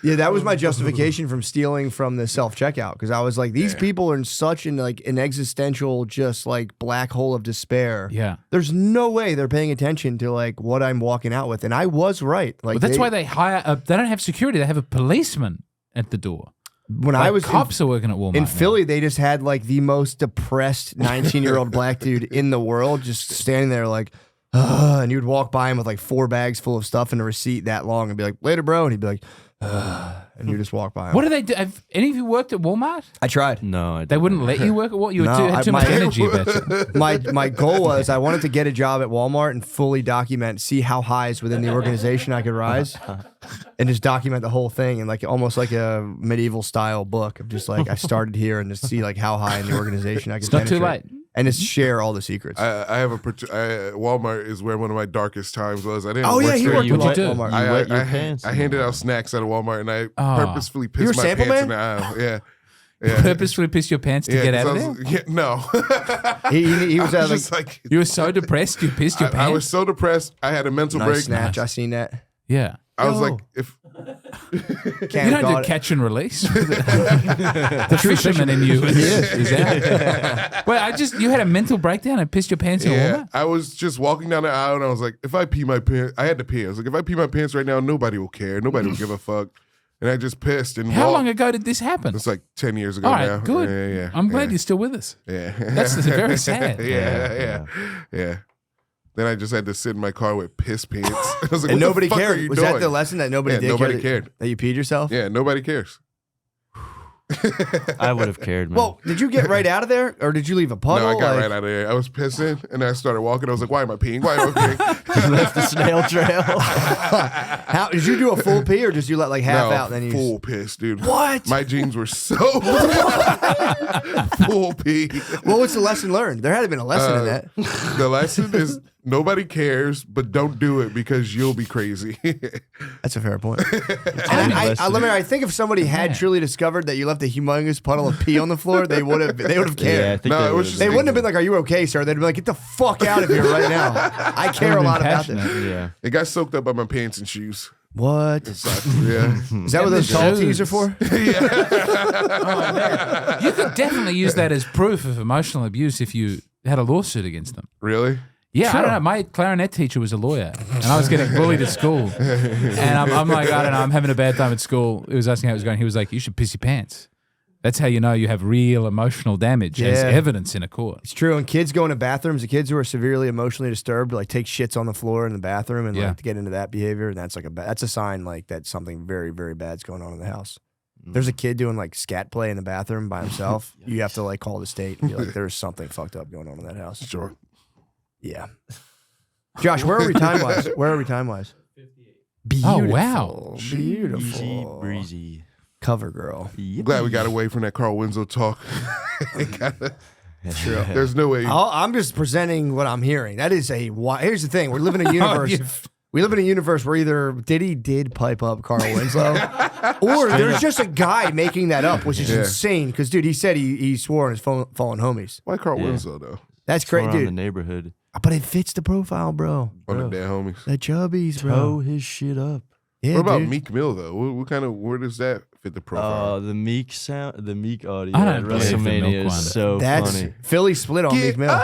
Yeah, that was my justification from stealing from the self-checkout because I was like, these people are in such an existential, just like black hole of despair. Yeah. There's no way they're paying attention to like what I'm walking out with, and I was right. Like But that's why they hire. They don't have security. They have a policeman at the door. when Like I was cops are working at Walmart in now. Philly, they just had like the most depressed 19-year-old black dude in the world, just standing there like, and you would walk by him with like 4 bags full of stuff and a receipt that long, and be like, "Later, bro," and he'd be like, and you just walk by him. What do they do? Have any of you worked at Walmart? I tried. No, They wouldn't let you work at Walmart. You No, had too much energy about you. My goal was I wanted to get a job at Walmart and fully document, see how highs within the organization I could rise, and just document the whole thing in like almost like a medieval style book of just like I started here and just see like how high in the organization I could. It's not too penetrate. late. And just share all the secrets. I have Walmart is where one of my darkest times was. I didn't. Oh, work yeah, he there. worked What'd at you do? Walmart. You wet your pants. I handed out snacks at a Walmart, and I Oh. purposefully You were pissed my sample pants in man? the aisle. Yeah. Purposefully piss your pants to get out of 'cause I there? was- yeah, no. He was I at was like just like You were so depressed you pissed your I pants? was so depressed. I had a mental nice break. snatch. I seen that. Yeah. I was Yo. like, if Cam You don't got do it. catch and release. The fisherman in you is out. Well, you had a mental breakdown and pissed your pants in yeah, Walmart? I was just walking down the aisle, and I was like, if I pee my pants, I had to pee. I was like, if I pee my pants right now, nobody will care. Nobody will give a fuck. And I just pissed and How walked. long ago did this happen? It's like 10 years ago All right, now. good. Yeah. I'm glad yeah. you're still with us. Yeah. That's very sad. Yeah. Then I just had to sit in my car with piss pants. I was like, And what nobody the fuck cared. Are you Was doing? that the lesson that nobody Yeah, did? nobody care cared. that you peed yourself? Yeah, nobody cares. I would have cared, man. Well, did you get right out of there, or did you leave a puddle? No, I got Like- right out of there. I was pissing, and I started walking. I was like, why am I peeing? Why am I peeing? left the snail trail. How did you do a full pee, or just you let like half No, out? And then you full piss, dude. What? My jeans were so full pee. What was the lesson learned? There had to have been a lesson in that. The lesson is nobody cares, but don't do it because you'll be crazy. That's a fair point. And I think if somebody had truly discovered that you left a humongous puddle of pee on the floor, they would have Yeah, I cared. think No, they it was would've just- They wouldn't have been like, "Are you okay, sir?" They'd be like, "Get the fuck out of here right now." I care a lot about Passionate. this. Yeah. It got soaked up by my pants and shoes. What? Yeah. Is that what those tall tees are for? You could definitely use that as proof of emotional abuse if you had a lawsuit against them. Really? Yeah, I don't know. My clarinet teacher was a lawyer, and I was getting bullied at school. And I'm like, I don't know, I'm having a bad time at school. He was asking how it was going. He was like, you should piss your pants. That's how you know you have real emotional damage as Yeah. evidence in a court. It's true. And kids go into bathrooms, the kids who are severely emotionally disturbed, like take shits on the floor in the bathroom and Yeah. like to get into that behavior. And that's like that's a sign like that something very, very bad's going on in the house. There's a kid doing like scat play in the bathroom by himself. You have to like call the state and be like, there's something fucked up going on in that house. Sure. Yeah. Josh, where are we time wise? Where are we time wise? 58. Oh, wow. Beautiful. Easy breezy. Cover girl. I'm glad we got away from that Carl Winslow talk. True. There's no way. I'm just presenting what I'm hearing. That is here's the thing. We're living in a universe. We live in a universe where either Diddy did pipe up Carl Winslow, or there's just a guy making that up, which is insane. Because, dude, he said he swore on his fallen homies. Why Carl Winslow, though? That's great, Around the dude. neighborhood. But it fits the profile, bro. On the dead homies. The chubbies, bro. Toe his shit up. Yeah, What about dude. Meek Mill, though? Where does that fit the profile? The Meek sound, the Meek audio I at don't believe the WrestleMania milk one. is so That's funny. Philly split on Meek Mill.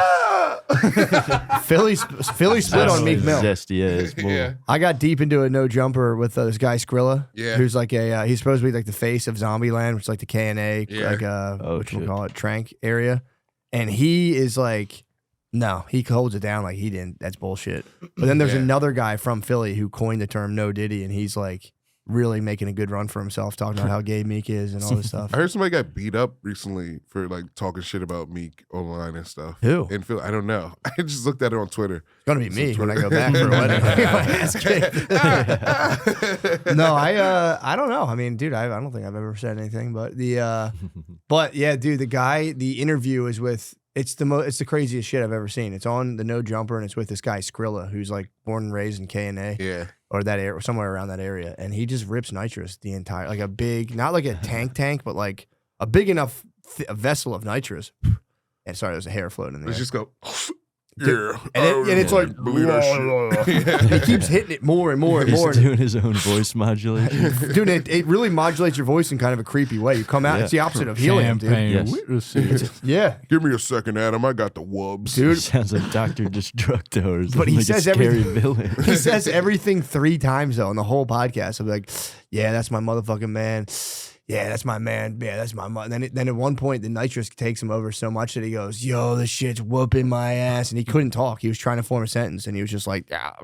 Philly split on Meek Mill. Zesty ass bull. Yeah. I got deep into a no jumper with this guy Skrilla, who's like he's supposed to be like the face of Zombieland, which is like the KNA, like what you call it, Trank area, and he is like, no, he holds it down like he didn't. That's bullshit. But then there's another guy from Philly who coined the term no Diddy, and he's like really making a good run for himself, talking about how gay Meek is and all this stuff. I heard somebody got beat up recently for like talking shit about Meek online and stuff. Who? In Philly, I don't know. I just looked at it on Twitter. It's gonna be me when I go back for a wedding. No, I don't know. I mean, dude, I don't think I've ever said anything, but but yeah, dude, the interview is with. It's the craziest shit I've ever seen. It's on the No Jumper, and it's with this guy Skrilla, who's like born and raised in KNA, or that area, somewhere around that area, and he just rips nitrous the entire, like a big, not like a tank, but like a big enough a vessel of nitrous. And sorry, there's a hair floating in there. Let's just go. Yeah, and it's like believe that shit. he keeps hitting it more and more and more. He's doing his own voice modulation. Dude, it really modulates your voice in kind of a creepy way. You come out, it's the opposite of helium, dude. Yes. Yeah. Give me a second, Adam. I got the wubs. Dude. Sounds like Dr. Destructo or But he like says a scary everything. villain. He says everything 3 times though in the whole podcast. I'm like, yeah, that's my motherfucking man. Yeah, that's my man. Yeah, that's my mother. Then at one point, the nitrous takes him over so much that he goes, yo, this shit's whooping my ass. And he couldn't talk. He was trying to form a sentence, and he was just like, Yeah,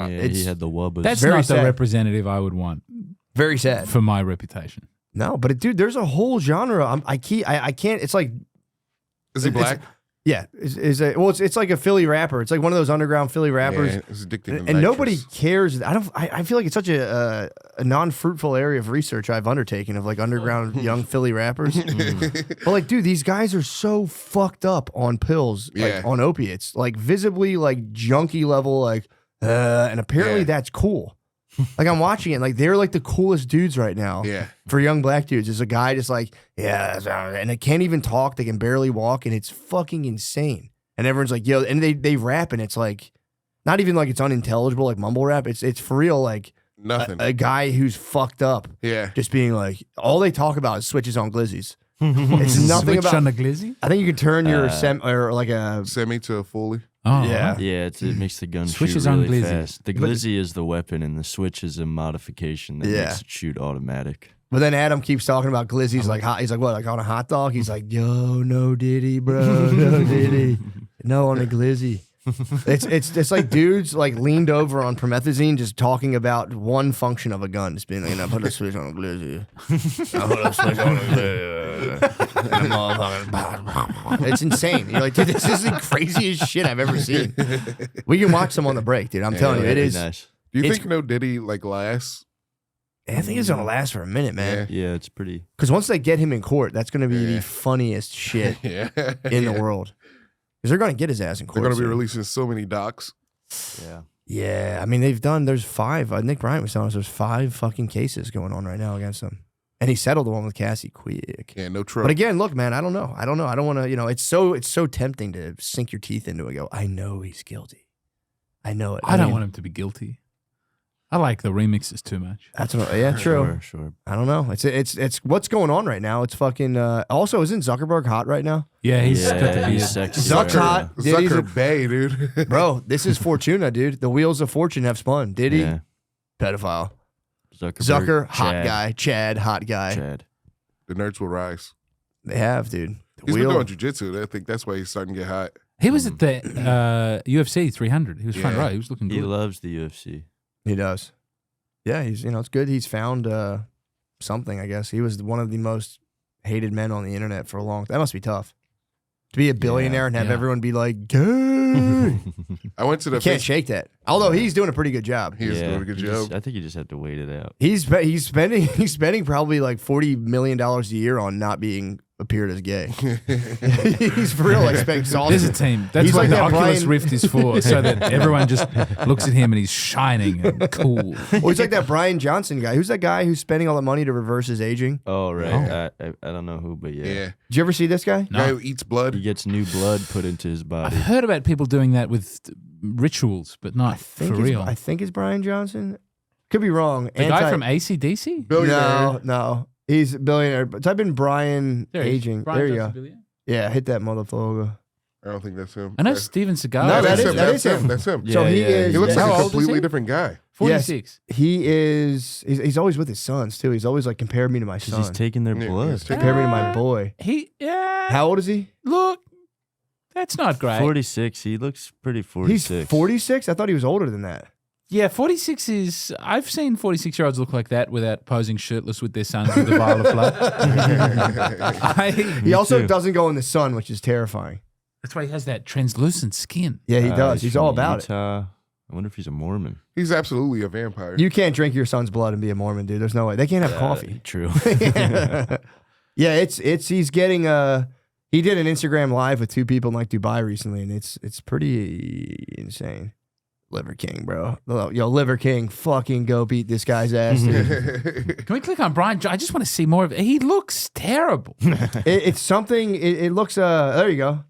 he had the wubbas. That's very not sad. the representative I would want very sad for my reputation. No, but dude, there's a whole genre. I can't. It's like, Is he black? Yeah, it's like a Philly rapper. It's like one of those underground Philly rappers. Yeah, it's addicted to and nitrous. nobody cares. I feel like it's such a non-fruitful area of research I've undertaken of like underground young Philly rappers. But like, dude, these guys are so fucked up on pills, like on opiates, like visibly like junkie level, like, and apparently that's cool. Like I'm watching it, like they're like the coolest dudes right now. Yeah. For young black dudes, there's a guy just like, and they can't even talk, they can barely walk, and it's fucking insane. And everyone's like, yo, and they rap, and it's like, not even like it's unintelligible, like mumble rap. It's for real, like nothing. A guy who's fucked up. Yeah. Just being like, all they talk about is switches on glizzies. It's nothing Switch about on the glizzy? I think you can turn your or like a semi to a fully. Oh, yeah. Yeah, it makes the gun Switches shoot on really glizzy. fast. The glizzy is the weapon, and the switch is a modification that makes it shoot automatic. But then Adam keeps talking about glizzies like hot. He's like, what, like on a hot dog? He's like, yo, no Diddy, bro, no Diddy, no on a glizzy. It's like dudes like leaned over on promethazine, just talking about one function of a gun, just being like, I put a switch on a glizzy. I put a switch on a glizzy. It's insane. You're like, dude, this is the craziest shit I've ever seen. We can watch some on the break, dude. I'm telling you, it is. Nice. Do you think no Diddy like lasts? I think it's gonna last for a minute, man. Yeah, it's pretty. Because once they get him in court, that's gonna be the funniest shit in the world. Because they're gonna get his ass in court. They're gonna be soon. releasing so many docs. Yeah. Yeah, I mean there's 5. Nick Bryant was telling us there's 5 fucking cases going on right now against him, and he settled the one with Cassie quick. Yeah, no trouble. But again, look, man, I don't know. I don't want to. It's so tempting to sink your teeth into it. And go, I know he's guilty. I know it. I don't want him to be guilty. I like the remixes too much. That's what. Yeah, true. Sure. I don't know. It's what's going on right now. It's fucking. Also, isn't Zuckerberg hot right now? Yeah, he's got to be sexy. Zuck's hot. Diddy's Zucker Bay, dude. Bro, this is Fortuna, dude. The wheels of fortune have spun. Diddy, Yeah. pedophile. Zucker, Hot guy. Chad, hot guy. Chad. The nerds will rise. They have, dude. He's been doing jujitsu. I think that's why he's starting to get hot. He was at the UFC 300. He was front row. He was looking good. He loves the UFC. He does. Yeah, he's it's good. He's found something, I guess. He was one of the most hated men on the internet for a long time. That must be tough. To be a billionaire and have everyone be like, gay. I went to the. Can't shake that. Although he's doing a pretty good job. He's doing a good job. I think you just have to wait it out. He's spending probably like $40 million a year on not being appeared as gay. He's for real, like spending sauce. There's a team. That's He's what like the that Oculus Brian- Rift is for, so that everyone just looks at him and he's shining and cool. Well, he's like that Brian Johnson guy. Who's that guy who's spending all the money to reverse his aging? Oh, right. I don't know who, but yeah. Yeah. Did you ever see this guy? Guy who eats blood. He gets new blood put into his body. I've heard about people doing that with rituals, but not for real. I think it's Brian Johnson. Could be wrong. The guy from AC/DC? No. He's a billionaire. But type in Brian aging. Brian there you Johnson go. billionaire? Yeah, hit that motherfucker. I don't think that's him. I know Steven Seagal. No, that's that is him. That's him. So he is. He looks How like a old is completely he? different guy. 46. Yes, he is. He's always with his sons too. He's always like compared me to my son. He's taking their blood. Compare me to my boy. How old is he? Look, that's not great. 46. He looks pretty 46. He's 46. I thought he was older than that. Yeah, 46 is. I've seen 46-year-olds look like that without posing shirtless with their sons with a vial of blood. He also doesn't go in the sun, which is terrifying. That's why he has that translucent skin. Yeah, he does. He's all from about Utah. I wonder if he's a Mormon. He's absolutely a vampire. it. You can't drink your son's blood and be a Mormon, dude. There's no way. They can't have coffee. True. Yeah, it's he's getting he did an Instagram live with two people in like Dubai recently, and it's pretty insane. Liver King, bro. Yo, Liver King, fucking go beat this guy's ass, dude. Can we click on Brian? I just want to see more of it. He looks terrible. It's something. It looks. There you go.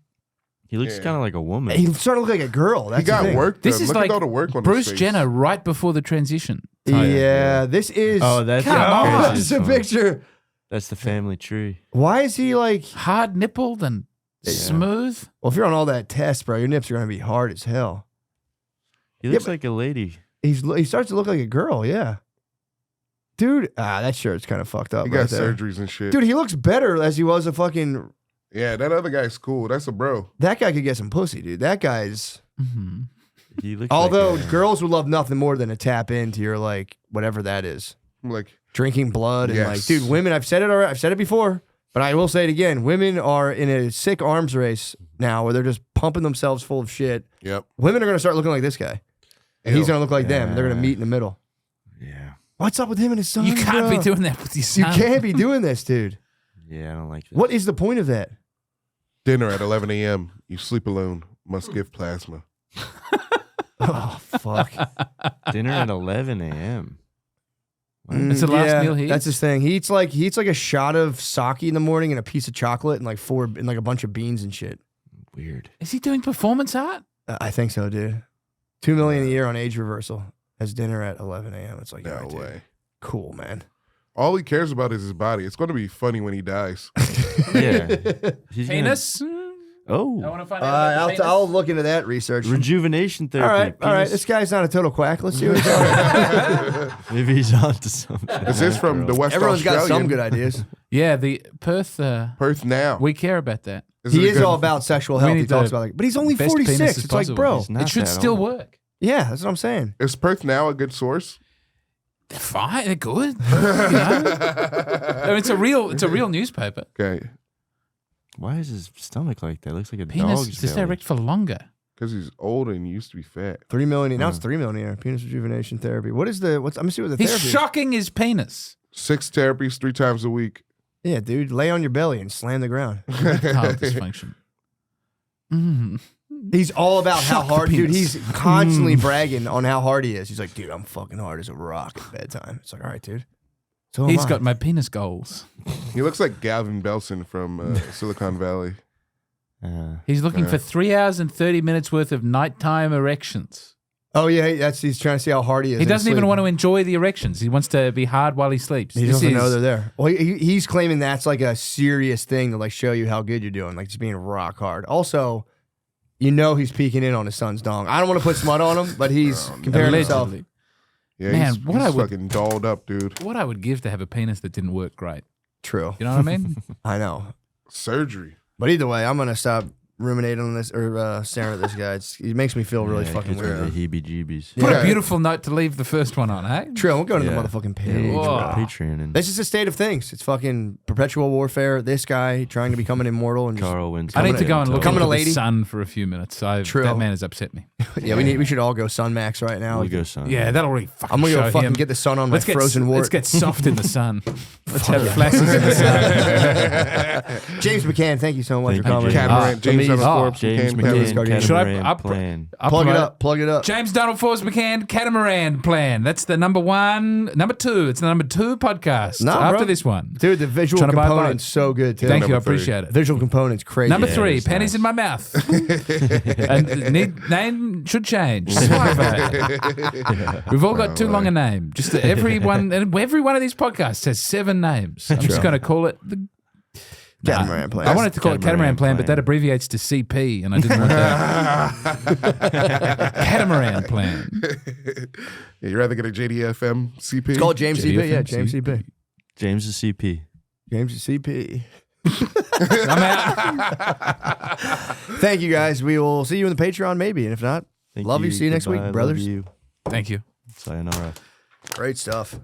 He looks kind of like a woman. He started to look like a girl. That's He got the thing. work. This is Look like at all the work on Bruce his face. Jenner right before the transition. Yeah, this is. Oh, that's Come on. It's a picture. That's the family tree. Why is he like hard nippled and smooth? Well, if you're on all that test, bro, your nips are gonna be hard as hell. He looks like a lady. He starts to look like a girl. Yeah, dude. That shirt's kind of fucked up. He right got there. surgeries and shit. Dude, he looks better as he was a fucking. Yeah, that other guy's cool. That's a bro. That guy could get some pussy, dude. That guy's. He looks Although like girls would love nothing more than to tap into your like whatever that is, like drinking blood and like, Yes. dude, women. I've said it already. I've said it before, but I will say it again. Women are in a sick arms race now where they're just pumping themselves full of shit. Yep. Women are gonna start looking like this guy, and he's Ew. gonna look like them. They're gonna meet in the middle. Yeah. What's up with him and his son? You can't be bro? doing that with your You son. can't be doing this, dude. Yeah, I don't like this. What is the point of that? Dinner at 11 a.m. You sleep alone. Must give plasma. Oh fuck! Dinner at 11 a.m. It's the last meal he That's eats? his thing. He eats like a shot of sake in the morning and a piece of chocolate and like a bunch of beans and shit. Weird. Is he doing performance art? I think so, dude. $2 million a year on age reversal as dinner at 11 a.m. It's like, No all right, dude. way. Cool, man. All he cares about is his body. It's going to be funny when he dies. Yeah. He's Penis? I Oh. want to find out about the penis. I'll look into that research. Rejuvenation therapy. All right. Penis- This guy's not a total quack. Let's see what he's on. Maybe he's onto something. This is from the West Everyone's got Australian. some good ideas. Yeah, the Perth. Perth now. We care about that. This He a is good- all about sexual We health. He need talks the about but he's only best 46. penis as It's like, possible. bro. He's not It should that still old. work. Yeah, that's what I'm saying. Is Perth now a good source? They're fine. They're good. You know? I mean, it's a real newspaper. Okay. Why is his stomach like that? It looks like a Penis dog's is belly. erect for longer. Because he's old and used to be fat. $3 million. Now it's $3 million a year. Penis rejuvenation therapy. What is the? I'm gonna see what the He's therapy is. shocking his penis. 6 therapies 3 times a week. Yeah, dude, lay on your belly and slam the ground. Erectile dysfunction. Mm. He's all about how Shock the hard, dude. penis. He's constantly bragging on how hard he is. He's like, dude, I'm fucking hard as a rock at bedtime. It's like, all right, dude. So He's got my penis goals. He looks like Gavin Belson from Silicon Valley. He's looking for 3 hours and 30 minutes worth of nighttime erections. Oh yeah, he's trying to see how hard he is. He doesn't even want to enjoy the erections. He wants to be hard while he sleeps. He This doesn't know is- they're there. Well, he's claiming that's like a serious thing to like show you how good you're doing, like just being rock hard. Also, you know he's peeking in on his son's dong. I don't want to put smut on him, but he's comparing himself. Allegedly. Yeah, Man, he's, what he's I would- fucking dolled up, dude. What I would give to have a penis that didn't work great. True. You know what I mean? I know. Surgery. But either way, I'm gonna stop ruminating on this or staring at this guy. It makes me feel really fucking gives me weird. the heebie-jeebies. What a beautiful note to leave the first one on, eh? True, I'm going to the Yeah. motherfucking Yeah, page. we'll go to Whoa. Patreon and This is a state of things. It's fucking perpetual warfare. This guy trying to become an immortal and just, Carl Winslow. I need to go and look Becoming into a lady? the sun for a few minutes. True. That man has upset me. yeah, we should all go Sun Max right now. We'll go, son. Yeah, that'll really fucking I'm gonna go show fucking him. get the sun on my Let's get frozen wart. Let's get soft in the sun. Let's have flashes in the sun. James McCann, thank you so much Thank for you, coming. James. Catamaran, James let me- Forbes, James McCann. McCann, Should I Catamaran up- Plan. Plug it Upload- up. Plug it up. James Donald Forbes McCann Catamaran Plan. That's the number two. It's the number 2 podcast Nah, after bro. this one. Dude, the visual Trying to buy component's so good too. Thank you, I Number 3. appreciate it. Visual component's crazy. Number Yeah, 3, it's pennies nice. in my mouth. And name should change. Swipe. We've all got too long a name. Just every one of these podcasts has 7 names. I'm just going to call it the Catamaran Plan. I wanted to call it Catamaran Catamaran Plan, but Plan. that abbreviates to CP, and I didn't want that. Catamaran Plan. Yeah, you'd rather get a JDFM CP? It's called James CP. Yeah, JDFM. James CP. James is CP. James CP. I'm out. Thank you guys. We will see you in the Patreon maybe, and if not, Thank love you. See you next Goodbye. week, Love brothers. you. Thank you. Sayonara. Great stuff.